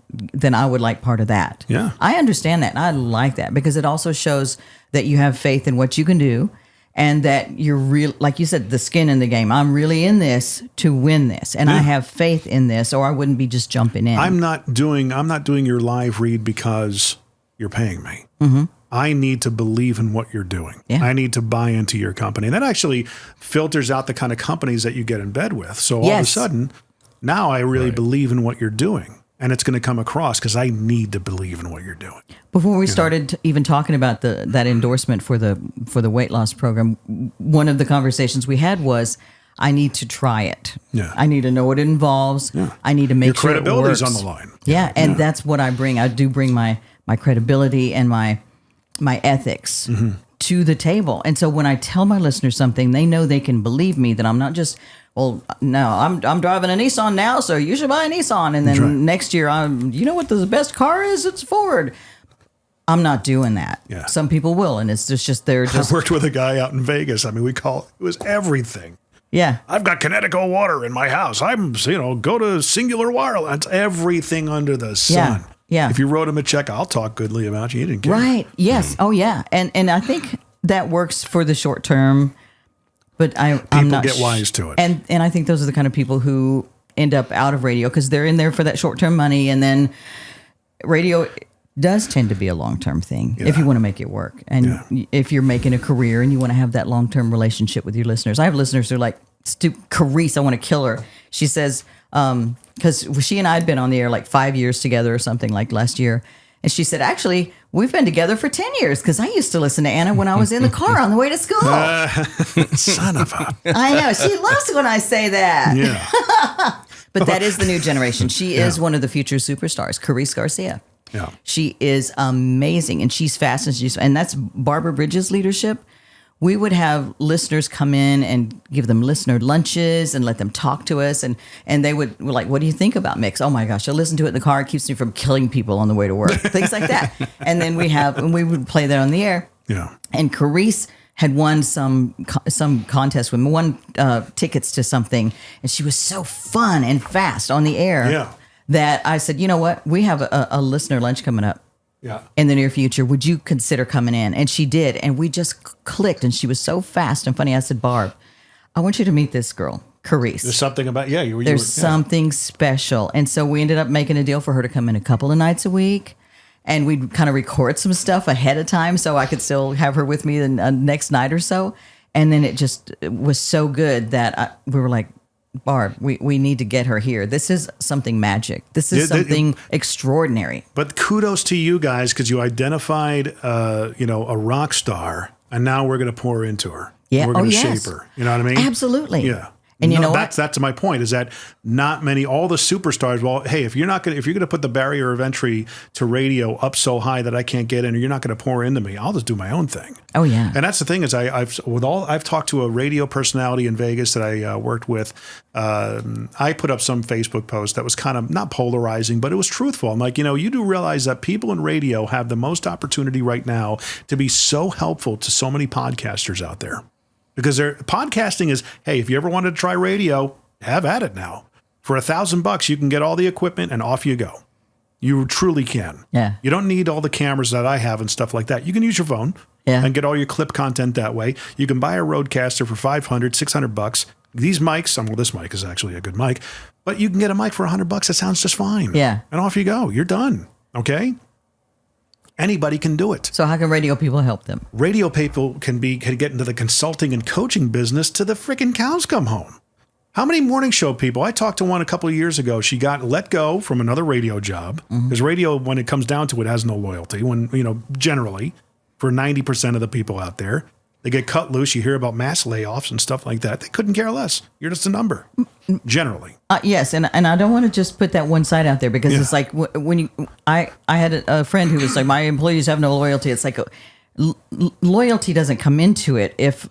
I would like part of that. Yeah. I understand that. And I like that because it also shows that you have faith in what you can do and that you're real, like you said, the skin in the game. I'm really in this to win this. And I have faith in this, or I wouldn't be just jumping in. I'm not doing your live read because you're paying me. Mm-hmm. I need to believe in what you're doing. Yeah. I need to buy into your company. And that actually filters out the kind of companies that you get in bed with. So all of a sudden, now I really believe in what you're doing. And it's going to come across because I need to believe in what you're doing. Before we started even talking about that endorsement for the weight loss program, one of the conversations we had was, I need to try it. Yeah. I need to know what it involves. Yeah. I need to make sure it works. Your credibility's on the line. Yeah, and that's what I bring. I do bring my credibility and my ethics to the table. And so when I tell my listeners something, they know they can believe me, that I'm not just, well, no, I'm driving a Nissan now, so you should buy a Nissan. And then next year, you know what the best car is? It's Ford. I'm not doing that. Yeah. Some people will, and it's just I worked with a guy out in Vegas. I mean, it was everything. Yeah. I've got Connecticut water in my house. I'm, go to Singular Wireless. It's everything under the sun. Yeah. If you wrote him a check, I'll talk goodly about you. He didn't care. Right. Yes. Oh, yeah. And I think that works for the short term, but I'm not get wise to it. And I think those are the kind of people who end up out of radio because they're in there for that short term money, and then radio does tend to be a long-term thing if you want to make it work. And if you're making a career and you want to have that long-term relationship with your listeners. I have listeners who are like, Carice, I want to kill her. She says, because she and I had been on the air like 5 years together or something like last year. And she said, actually, we've been together for 10 years because I used to listen to Anna when I was in the car on the way to school. Son of a... I know. She loves when I say that. Yeah. But that is the new generation. She is one of the future superstars, Carice Garcia. Yeah. She is amazing, and she's fast, and that's Barbara Bridges' leadership. We would have listeners come in and give them listener lunches and let them talk to us, and they were like, "What do you think about Mix?" "Oh my gosh, I listen to it in the car. It keeps me from killing people on the way to work." Things like that. And then we would play that on the air. Yeah. And Carice had won some contest with won tickets to something, and she was so fun and fast on the air. Yeah. That I said, you know what? We have a listener lunch coming up in the near future. Would you consider coming in? And she did. And we just clicked. And she was so fast and funny. I said, Barb, I want you to meet this girl, Carice. There's something about, there's something special. And so we ended up making a deal for her to come in a couple of nights a week. And we'd kind of record some stuff ahead of time so I could still have her with me the next night or so. And then it was so good that we were like, Barb, we need to get her here. This is something magic. This is something extraordinary. But kudos to you guys because you identified, a rock star, and now we're going to pour into her. Yeah, we're going to shape her. You know what I mean? Absolutely. Yeah. And you know what? That's my point. Is that not many? All the superstars. Well, hey, if you're going to put the barrier of entry to radio up so high that I can't get in, or you're not going to pour into me, I'll just do my own thing. Oh yeah. And that's the thing is I've talked to a radio personality in Vegas that I worked with. I put up some Facebook post that was kind of not polarizing, but it was truthful. I'm like, you do realize that people in radio have the most opportunity right now to be so helpful to so many podcasters out there. Because podcasting is, hey, if you ever wanted to try radio, have at it now. For $1,000, you can get all the equipment and off you go. You truly can. Yeah. You don't need all the cameras that I have and stuff like that. You can use your phone and get all your clip content that way. You can buy a Roadcaster for $500, $600, these mics, well, this mic is actually a good mic, but you can get a mic for $100. That sounds just fine. Yeah. And off you go. You're done. Okay. Anybody can do it. So how can radio people help them? Radio people can get into the consulting and coaching business to the freaking cows come home. How many morning show people? I talked to one a couple of years ago. She got let go from another radio job because radio, when it comes down to it, has no loyalty. When, generally for 90% of the people out there, they get cut loose. You hear about mass layoffs and stuff like that. They couldn't care less. You're just a number, generally. Yes, and I don't want to just put that one side out there because it's like when I had a friend who was like, my employees have no loyalty. It's like loyalty doesn't come into it if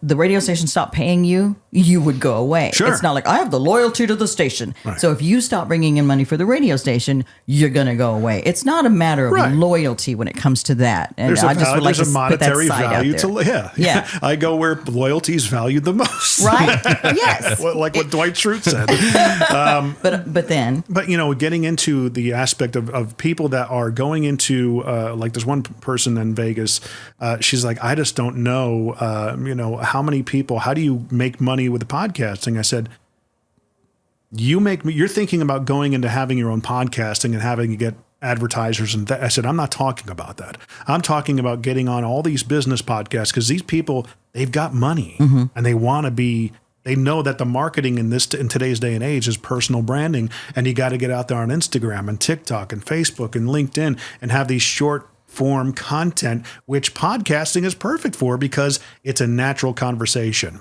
the radio station stopped paying you, you would go away. Sure. It's not like I have the loyalty to the station. Right. So if you stop bringing in money for the radio station, you're going to go away. It's not a matter of loyalty when it comes to that. And There's I just would like to a put that monetary side value out there. yeah. I go where loyalty is valued the most. Right? Yes. Like what Dwight Schrute said. But getting into the aspect of people that are going into, like there's one person in Vegas, she's like, I just don't know, how many people, how do you make money with the podcasting? I said, you're thinking about going into having your own podcasting and having to get advertisers. And I said, I'm not talking about that. I'm talking about getting on all these business podcasts because these people, they've got money and they know that the marketing in today's day and age is personal branding. And you got to get out there on Instagram and TikTok and Facebook and LinkedIn and have these short form content, which podcasting is perfect for because it's a natural conversation.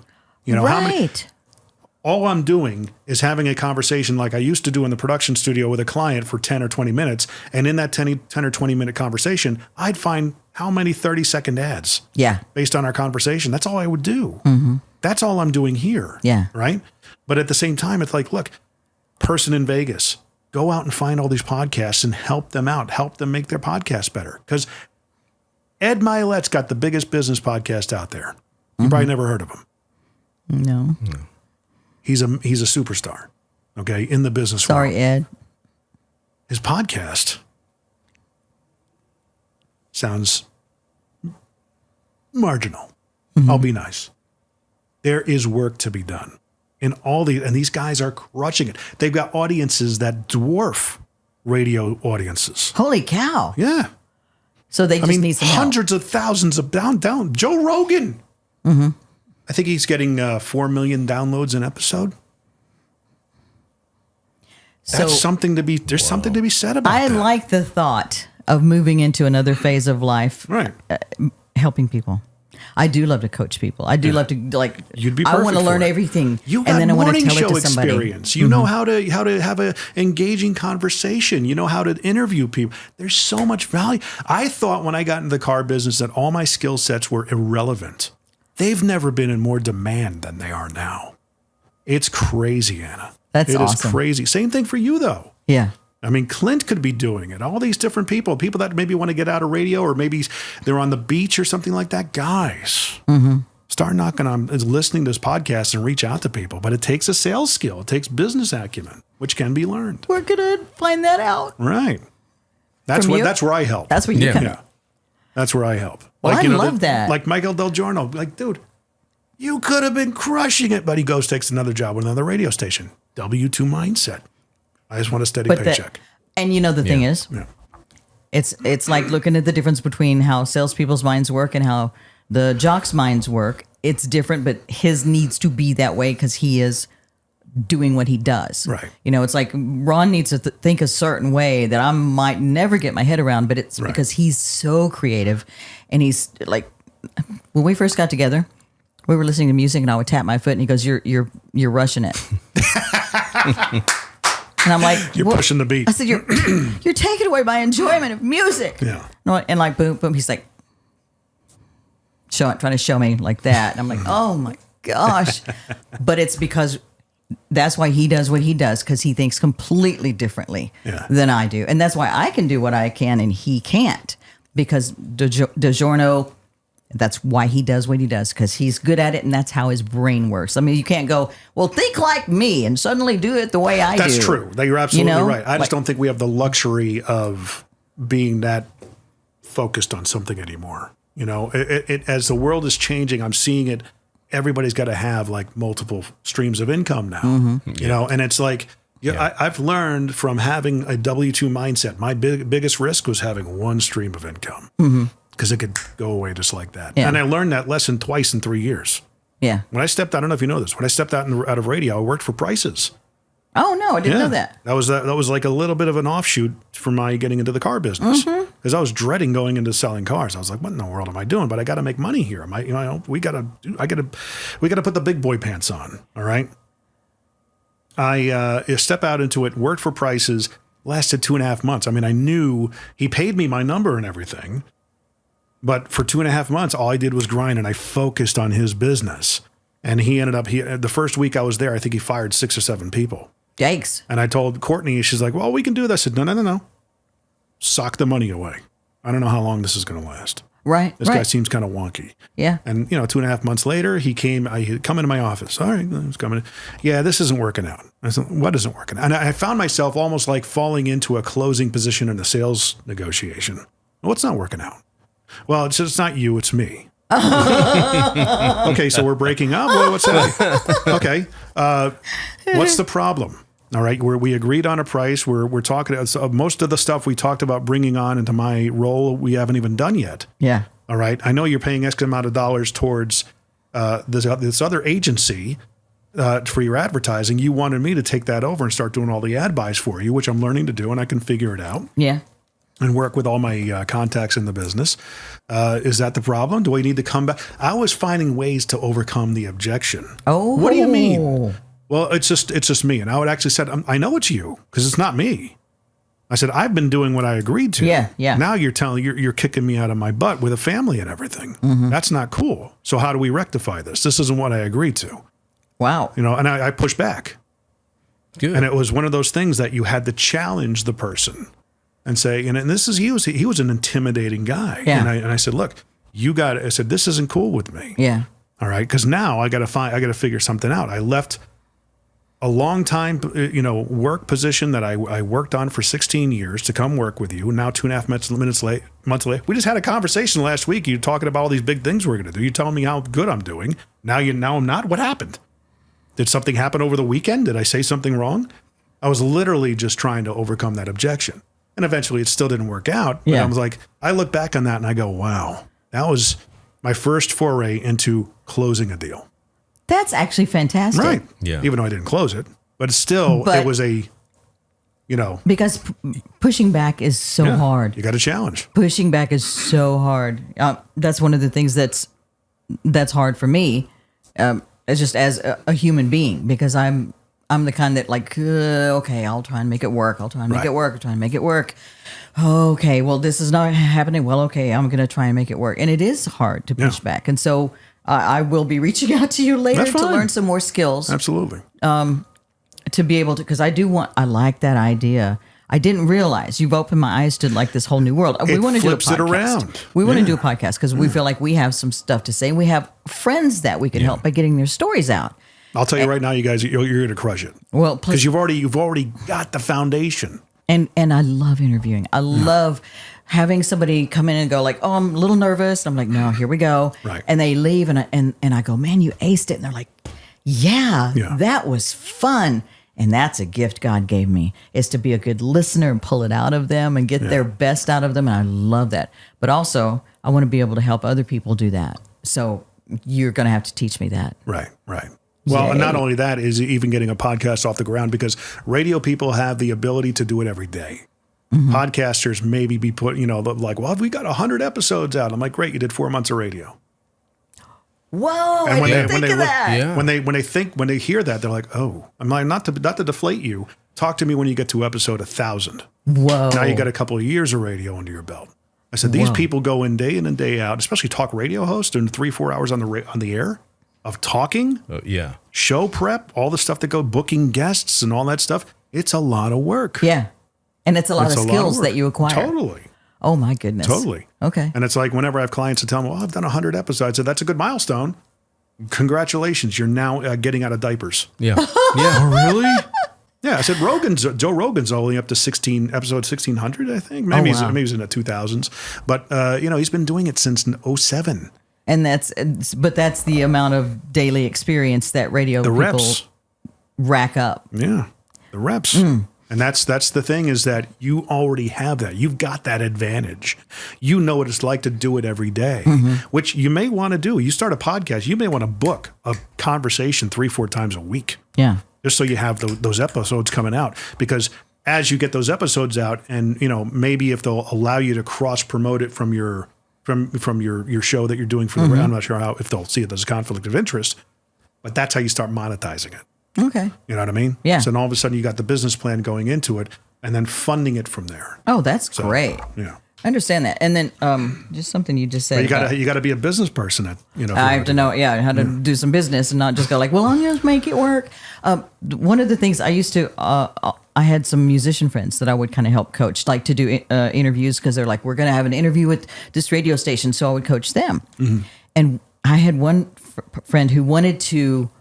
All I'm doing is having a conversation like I used to do in the production studio with a client for 10 or 20 minutes. And in that 10 or 20 minute conversation, I'd find how many 30-second ads based on our conversation. That's all I would do. That's all I'm doing here. Yeah. Right. But at the same time, it's like, look, person in Vegas, go out and find all these podcasts and help them out, help them make their podcast better. Because Ed Miolette's got the biggest business podcast out there. You probably never heard of him. No. He's a superstar, okay, in the business world. Sorry, Ed. His podcast sounds marginal. I'll be nice. There is work to be done. And these guys are crushing it. They've got audiences that dwarf radio audiences. Holy cow. Yeah. So they just need some hundreds of thousands of down. Joe Rogan. I think he's getting 4 million downloads an episode. That's something to be, there's something to be said about that. I like the thought of moving into another phase of life. Right. Helping people. I do love to coach people. I do love to You'd be I perfect want to for learn it. everything. You got and then I want to morning tell show it to somebody. experience. You know how to have a engaging conversation. You know how to interview people. There's so much value. I thought when I got into the car business that all my skill sets were irrelevant. They've never been in more demand than they are now. It's crazy, Anna. That's awesome. It is crazy. Same thing for you, though. Yeah. I mean, Clint could be doing it. All these different people that maybe want to get out of radio or maybe they're on the beach or something like that. Guys, start knocking on, listening to this podcast and reach out to people. But it takes a sales skill. It takes business acumen, which can be learned. We're going to find that out. Right. That's where I help. That's where you come in. Yeah. That's where I help. Well, I love that. Like Michael Del Giorno, like, dude, you could have been crushing it, but he takes another job with another radio station. W2 mindset. I just want a steady paycheck. And the thing is, it's like looking at the difference between how salespeople's minds work and how the jock's minds work. It's different, but his needs to be that way because he is doing what he does. Right. It's like Ron needs to think a certain way that I might never get my head around, but it's because he's so creative. And he's like, when we first got together, we were listening to music and I would tap my foot and he goes, you're rushing it. And I'm like, you're pushing the beat. I said, you're taking away my enjoyment of music. Yeah. No, and like, boom, boom. He's like, trying to show me like that. And I'm like, oh my gosh. But it's because that's why he does what he does, because he thinks completely differently than I do. And that's why I can do what I can and he can't, because DiGiorno, that's why he does what he does, because he's good at it and that's how his brain works. I mean, you can't go, well, think like me and suddenly do it the way I do. That's true. You're absolutely right. I just don't think we have the luxury of being that focused on something anymore. As the world is changing, I'm seeing it everybody's got to have like multiple streams of income now, you know, and it's like, I've learned from having a W-2 mindset, my biggest risk was having one stream of income because it could go away just like that. Yeah. And I learned that lesson twice in 3 years. Yeah. When I stepped out, I don't know if you know this, when I stepped out of radio, I worked for Prices. Oh, no, I didn't know that. That was like a little bit of an offshoot for my getting into the car business because I was dreading going into selling cars. I was like, what in the world am I doing? But I got to make money here. We got to put the big boy pants on. All right. I step out into it, worked for Prices, lasted 2.5 months. I mean, I knew he paid me my number and everything, but for 2.5 months, all I did was grind and I focused on his business. And he ended up, the first week I was there, I think he fired 6 or 7 people. Yikes. And I told Courtney, she's like, well, we can do this. I said, no. Sock the money away. I don't know how long this is going to last. Right. This guy seems kind of wonky. Yeah. And, 2.5 months later, he'd come into my office. All right, he's coming in. Yeah, this isn't working out. I said, what isn't working out? And I found myself almost like falling into a closing position in a sales negotiation. What's not working out? Well, it's not you, it's me. Okay, so we're breaking up? Well, what's that? Okay. What's the problem? All right, we agreed on a price. We're talking most of the stuff we talked about bringing on into my role, we haven't even done yet. Yeah. All right. I know you're paying X amount of dollars towards this other agency for your advertising. You wanted me to take that over and start doing all the ad buys for you, which I'm learning to do, and I can figure it out. Yeah. And work with all my contacts in the business. Is that the problem? Do I need to come back? I was finding ways to overcome the objection. Oh. What do you mean? Well, it's just me. And I would actually said, I know it's you because it's not me. I said, I've been doing what I agreed to. Yeah. Now you're kicking me out of my butt with a family and everything. That's not cool. So how do we rectify this? This isn't what I agreed to. Wow. And I pushed back. Good. And it was one of those things that you had to challenge the person and say, and this is, he was an intimidating guy. Yeah. And I said, look, I said, this isn't cool with me. Yeah. All right. Cause now I got to figure something out. I left a long time, work position that I worked on for 16 years to come work with you. Now 2.5 months late. We just had a conversation last week. You're talking about all these big things we're going to do. You're telling me how good I'm doing. Now I'm not. What happened? Did something happen over the weekend? Did I say something wrong? I was literally just trying to overcome that objection. And eventually it still didn't work out. But I was like, I look back on that and I go, wow, that was my first foray into closing a deal. That's actually fantastic. Right. Yeah. Even though I didn't close it, but it was a, because pushing back is so hard. You got a challenge. Pushing back is so hard. That's one of the things that's hard for me. It's just as a human being, because I'm the kind that like, okay, I'll try and make it work. I'll try and make it work. I'll try and make it work. Okay, well, this is not happening. Well, okay, I'm going to try and make it work. And it is hard to push back. And so I will be reaching out to you later to learn some more skills. Absolutely. To be able to, because I like that idea. I didn't realize you've opened my eyes to like this whole new world. We want to do a podcast. Flips it around. We want to do a podcast because we feel like we have some stuff to say. We have friends that we can help by getting their stories out. I'll tell you right now, you guys, you're going to crush it. Well, because you've already got the foundation. And I love interviewing. I love having somebody come in and go like, oh, I'm a little nervous. And I'm like, no, here we go. Right. And they leave and I go, man, you aced it. And they're like, yeah, that was fun. And that's a gift God gave me, is to be a good listener and pull it out of them and get their best out of them. And I love that. But also, I want to be able to help other people do that. So you're going to have to teach me that. Right. Well, and not only that is even getting a podcast off the ground, because radio people have the ability to do it every day. Podcasters maybe be put, like, well, we got 100 episodes out. I'm like, great, you did 4 months of radio. Whoa, I didn't think of that. Yeah. When they hear that, they're like, oh, I'm like, not to deflate you. Talk to me when you get to episode 1,000. Whoa. Now you got a couple of years of radio under your belt. I said, these people go in and day out, especially talk radio hosts, and 3-4 hours on the air of talking. Show prep, all the stuff that go, booking guests and all that stuff. It's a lot of work. Yeah. And it's a lot of skills that you acquire. Totally. Oh, my goodness. Totally. Okay. And it's like whenever I have clients that tell me, well, I've done 100 episodes. So that's a good milestone. Congratulations. You're now getting out of diapers. Yeah. Oh, really? Yeah. I said, Joe Rogan's only up to episode 1600, I think. Maybe he's in the 2000s. But, he's been doing it since 2007. And that's the amount of daily experience that radio The people reps. rack up. Yeah, the reps. And that's the thing, is that you already have that. You've got that advantage. You know what it's like to do it every day, which you may want to do. You start a podcast, you may want to book a conversation 3-4 times a week. Yeah. Just so you have those episodes coming out. Because as you get those episodes out, and maybe if they'll allow you to cross promote it from your show that you're doing for the I'm not sure if they'll see it as a conflict of interest, but that's how you start monetizing it. Okay. You know what I mean? Yeah. So then all of a sudden you got the business plan going into it, and then funding it from there. Oh, that's great. Yeah. I understand that. And then just something you just said. But you got to be a business person. I have to know, how to do some business and not just go like, well, I'm going to make it work. One of the things I used to, I had some musician friends that I would kind of help coach, like to do interviews, because they're like, we're going to have an interview with this radio station. So I would coach them. And I had one friend who wanted to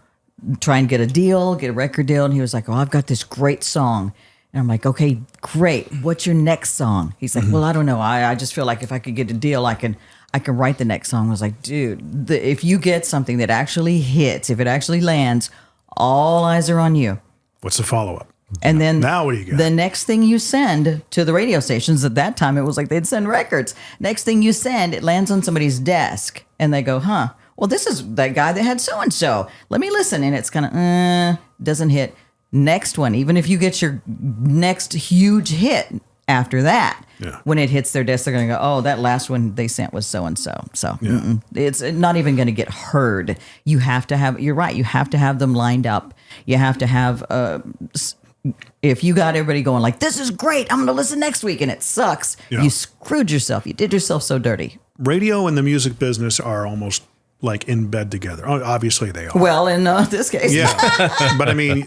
try and get a record deal. And he was like, oh, I've got this great song. And I'm like, okay, great. What's your next song? He's like, well, I don't know. I just feel like if I could get a deal, I can write the next song. I was like, dude, if you get something that actually hits, if it actually lands, all eyes are on you. What's the follow-up? And then now what do you got? The next thing you send to the radio stations, at that time, it was like they'd send records. Next thing you send, it lands on somebody's desk and they go, well, this is that guy that had so-and-so. Let me listen. And it's kind of, doesn't hit. Next one, even if you get your next huge hit after that, when it hits their desk, they're going to go, oh, that last one they sent was so-and-so. So it's not even going to get heard. You have to have, you're right, you have to have them lined up. You have to have, if you got everybody going like, this is great, I'm going to listen next week, and it sucks, you screwed yourself. You did yourself so dirty. Radio and the music business are almost like in bed together. Oh, obviously they are. Well, in this case. Yeah. But I mean,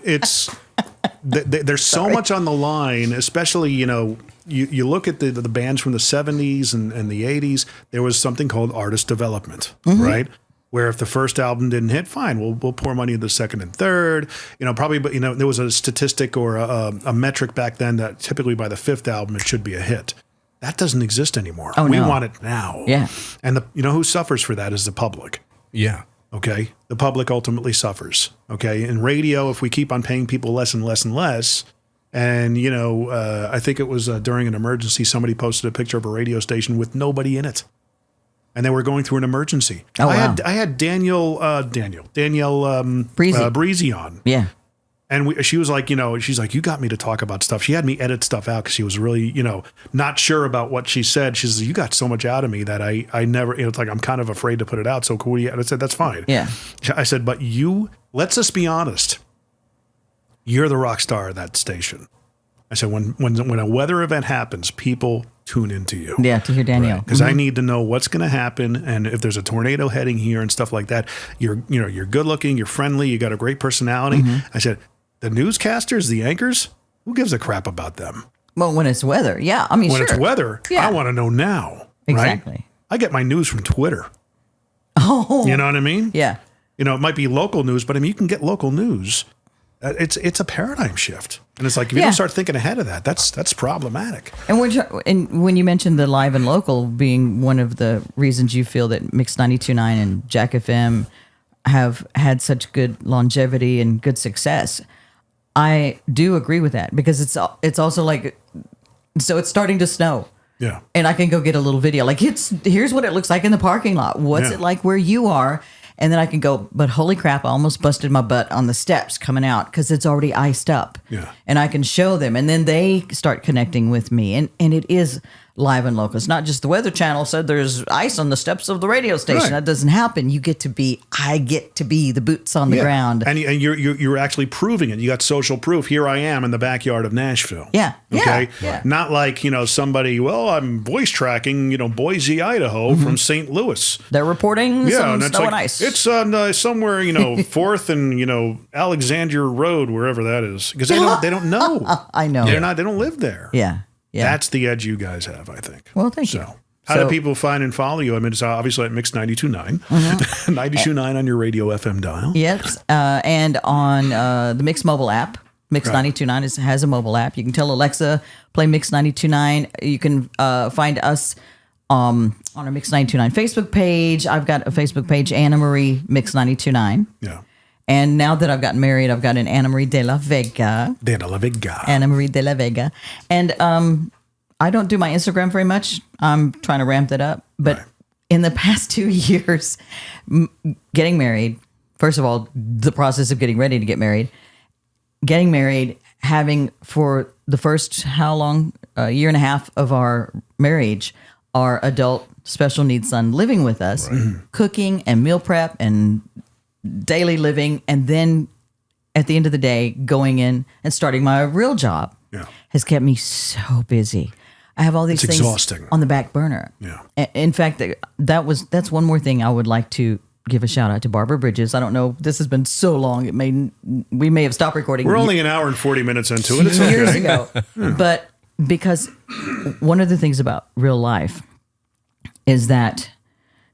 there's so much on the line, especially, you look at the bands from the 70s and the 80s, there was something called artist development, right? Where if the first album didn't hit, fine, we'll pour money into the second and third, probably, but there was a statistic or a metric back then that typically by the fifth album, it should be a hit. That doesn't exist anymore. We want it now. Yeah. And who suffers for that is the public. Yeah. Okay. The public ultimately suffers. Okay. In radio, if we keep on paying people less and less and less, and, I think it was during an emergency, somebody posted a picture of a radio station with nobody in it. And they were going through an emergency. Oh, wow. I had Danielle Breezy on. Yeah. And she was like, she's like, you got me to talk about stuff. She had me edit stuff out because she was really, not sure about what she said. She says, you got so much out of me that I never, it's like, I'm kind of afraid to put it out. So cool. And I said, that's fine. Yeah. I said, but let's just be honest. You're the rock star of that station. I said, when a weather event happens, people tune into you. Yeah, to hear Danielle. Because I need to know what's going to happen, and if there's a tornado heading here and stuff like that. You're good looking, you're friendly, you got a great personality. I said, the newscasters, the anchors, who gives a crap about them? Well, when it's weather, yeah. I mean, when it's weather, I want to know now. Exactly. Right? I get my news from Twitter. Oh, you know what I mean? Yeah. It might be local news, but I mean, you can get local news. It's a paradigm shift, and it's like if you don't start thinking ahead of that, that's problematic. And when you mentioned the live and local being one of the reasons you feel that Mix 92.9 and Jack FM have had such good longevity and good success, I do agree with that, because it's also like, so it's starting to snow. Yeah. And I can go get a little video. Like, here's what it looks like in the parking lot. What's it like where you are? And then I can go, but holy crap, I almost busted my butt on the steps coming out because it's already iced up. Yeah. And I can show them. And then they start connecting with me. And it is live and local. It's not just the Weather Channel said there's ice on the steps of the radio station. Right. That doesn't happen. I get to be the boots on the ground. And you're actually proving it. You got social proof. Here I am in the backyard of Nashville. Yeah. Okay. Yeah. Not like, somebody, I'm voice tracking, Boise, Idaho from St. Louis. They're reporting some snow and ice. It's on somewhere, 4th and, Alexandria Road, wherever that is. Because they don't know. I know. They don't live there. Yeah. Yeah. That's the edge you guys have, I think. Well, thank you. How do people find and follow you? I mean, it's obviously at Mix 92.9, 92.9 on your radio FM dial. Yes, and on the Mix mobile app. Mix 92.9 has a mobile app. You can tell Alexa, play Mix 92.9. You can find us on our Mix 929 Facebook page. I've got a Facebook page, Anna Marie Mix 929. Yeah. And now that I've gotten married, I've got an Anna Marie De La Vega. Anna Marie De La Vega. And I don't do my Instagram very much. I'm trying to ramp that up. But in the past 2 years, getting married, first of all, the process of getting ready to get married, having for the first, how long? A year and a half of our marriage, our adult special needs son living with us, cooking and meal prep and daily living, and then at the end of the day, going in and starting my real job has kept me so busy. I have all these things exhausting. On the back burner. Yeah. In fact, that's one more thing I would like to give a shout out to Barbara Bridges. I don't know. This has been so long. We may have stopped recording. We're only an hour and 40 minutes into it. It's years okay. ago. But because one of the things about real life is that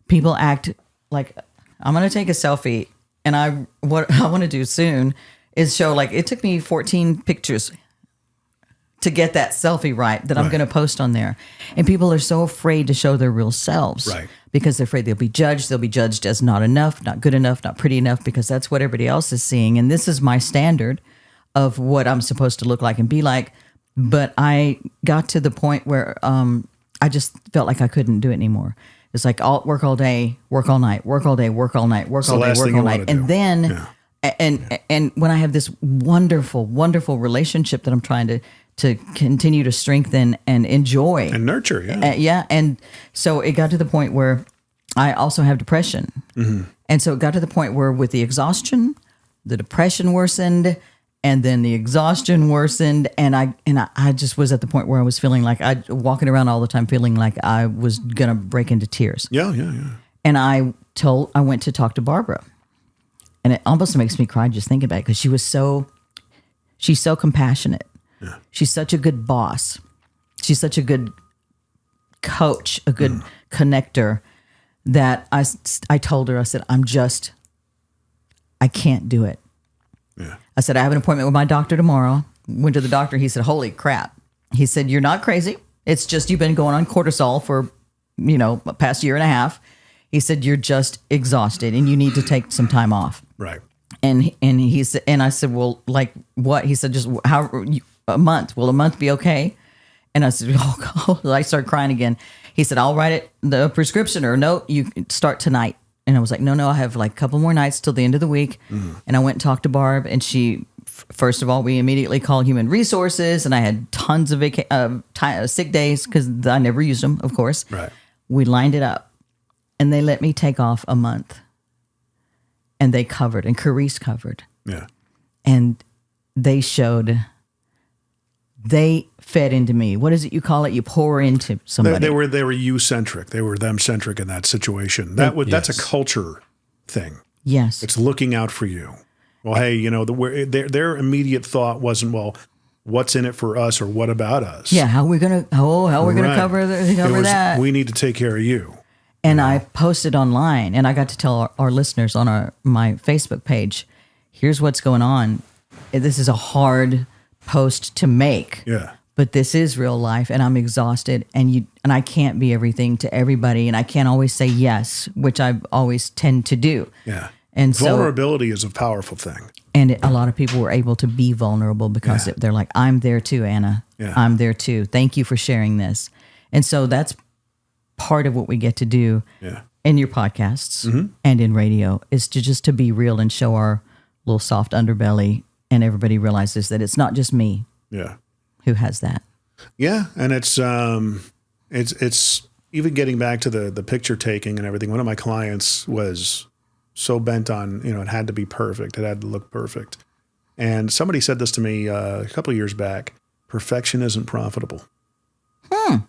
people act like, I'm going to take a selfie, and what I want to do soon is show, like, it took me 14 pictures to get that selfie right that I'm going to post on there. And people are so afraid to show their real selves because they're afraid they'll be judged. They'll be judged as not enough, not good enough, not pretty enough, because that's what everybody else is seeing. And this is my standard of what I'm supposed to look like and be like. But I got to the point where I just felt like I couldn't do it anymore. It's like work all day, work all night, work all day, work all night, work all day, work all night. And then, and when I have this wonderful, wonderful relationship that I'm trying to continue to strengthen and enjoy. And nurture, And so it got to the point where I also have depression. And so it got to the point where with the exhaustion, the depression worsened, and then the exhaustion worsened, and I just was at the point where I was feeling like walking around all the time feeling like I was gonna break into tears. Yeah. And I went to talk to Barbara, and it almost makes me cry just thinking about it, because she's so compassionate. Yeah. She's such a good boss. She's such a good coach, a good connector, that I told her, I said, I can't do it. Yeah. I said, I have an appointment with my doctor tomorrow. Went to the doctor. He said, holy crap. He said, you're not crazy. It's just you've been going on cortisol for, the past year and a half. He said, you're just exhausted and you need to take some time off. Right. And he said, and I said, well, like what? He said, just a month. Will a month be okay? And I said, oh, God. I started crying again. He said, I'll write the prescription, or no, you start tonight. And I was like, no, I have like a couple more nights till the end of the week. And I went and talked to Barb, and she, first of all, we immediately called Human Resources, and I had tons of sick days because I never used them, of course. Right. We lined it up, and they let me take off a month. And they covered, and Carice covered. Yeah. And they fed into me. What is it you call it? You pour into somebody. They were you-centric. They were them-centric in that situation. That's a culture thing. Yes. It's looking out for you. Well, hey, their immediate thought wasn't, well, what's in it for us, or what about us? Yeah, how are we gonna cover that? We need to take care of you. And I posted online, and I got to tell our listeners on my Facebook page, here's what's going on. This is a hard post to make. Yeah. But this is real life, and I'm exhausted, and I can't be everything to everybody, and I can't always say yes, which I always tend to do. Yeah. And vulnerability is a powerful thing. And a lot of people were able to be vulnerable because they're like, I'm there too, Anna. Yeah. I'm there too. Thank you for sharing this. And so that's part of what we get to do in your podcasts and in radio, is to be real and show our little soft underbelly, and everybody realizes that it's not just me. Yeah. Who has that? Yeah, and it's even getting back to the picture taking and everything. One of my clients was so bent on, it had to be perfect. It had to look perfect. And somebody said this to me a couple of years back: perfection isn't profitable. And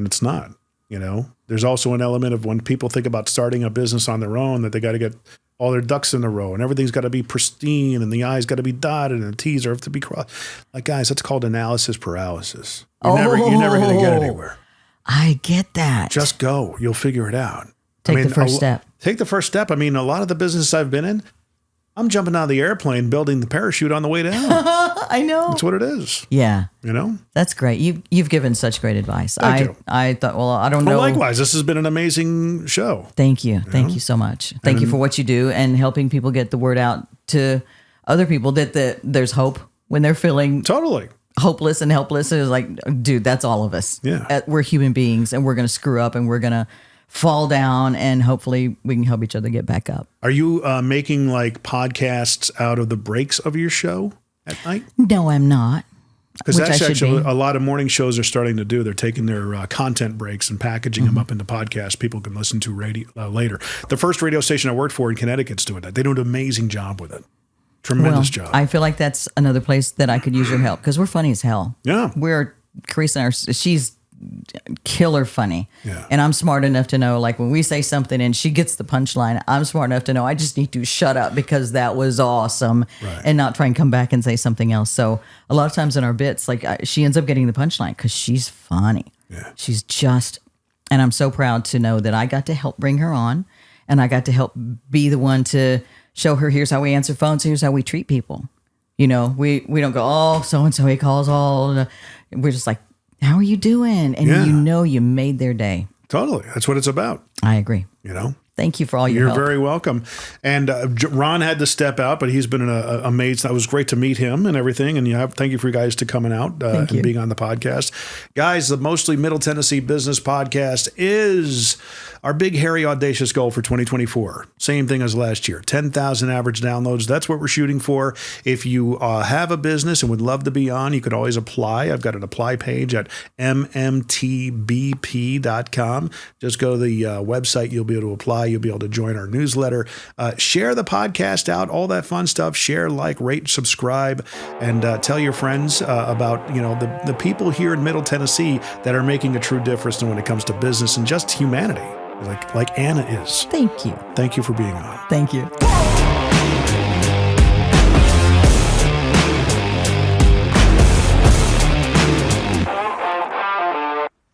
it's not. There's also an element of when people think about starting a business on their own, that they got to get all their ducks in a row, and everything's got to be pristine, and the I's got to be dotted, and the T's have to be crossed. Like, guys, that's called analysis paralysis. You're never going to get anywhere. I get that. Just go. You'll figure it out. Take the first step. Take the first step. I mean, a lot of the businesses I've been in, I'm jumping out of the airplane, building the parachute on the way down. I know. That's what it is. Yeah. You know? That's great. You've given such great advice. Thank you. I thought, well, I don't know. Well, likewise, this has been an amazing show. Thank you. Thank you so much. Thank you for what you do and helping people get the word out to other people that there's hope when they're feeling Totally. hopeless and helpless. It's like, dude, that's all of us. Yeah. We're human beings and we're going to screw up and we're going to fall down and hopefully we can help each other get back up. Are you making like podcasts out of the breaks of your show at night? No, I'm not. Because Which I that's should actually be. a lot of morning shows are starting to do. They're taking their content breaks and packaging them up into podcasts people can listen to later. The first radio station I worked for in Connecticut's doing that. They do an amazing job with it. Tremendous job. I feel like that's another place that I could use your help because we're funny as hell. Yeah. We're Carissa and she's killer funny. Yeah. And I'm smart enough to know, like when we say something and she gets the punchline, I'm smart enough to know I just need to shut up because that was awesome and not try and come back and say something else. So a lot of times in our bits, like she ends up getting the punchline because she's funny. Yeah. She's just, and I'm so proud to know that I got to help bring her on and I got to help be the one to show her, here's how we answer phones, here's how we treat people. You know, we don't go, oh, so-and-so, he calls all. We're just like, how are you doing? And you know you made their day. Totally. That's what it's about. I agree. You know? Thank you for all your You're help. very welcome. And Ron had to step out, but he's been amazing. That was great to meet him and everything. And thank you for you guys to coming out and being on the podcast. Guys, the Mostly Middle Tennessee Business Podcast is our big, hairy, audacious goal for 2024. Same thing as last year. 10,000 average downloads. That's what we're shooting for. If you have a business and would love to be on, you could always apply. I've got an apply page at MMTBP.com. Just go to the website. You'll be able to apply. You'll be able to join our newsletter. Share the podcast out, all that fun stuff. Share, like, rate, subscribe, and tell your friends about the people here in Middle Tennessee that are making a true difference when it comes to business and just humanity, like Anna is. Thank you. Thank you for being on. Thank you.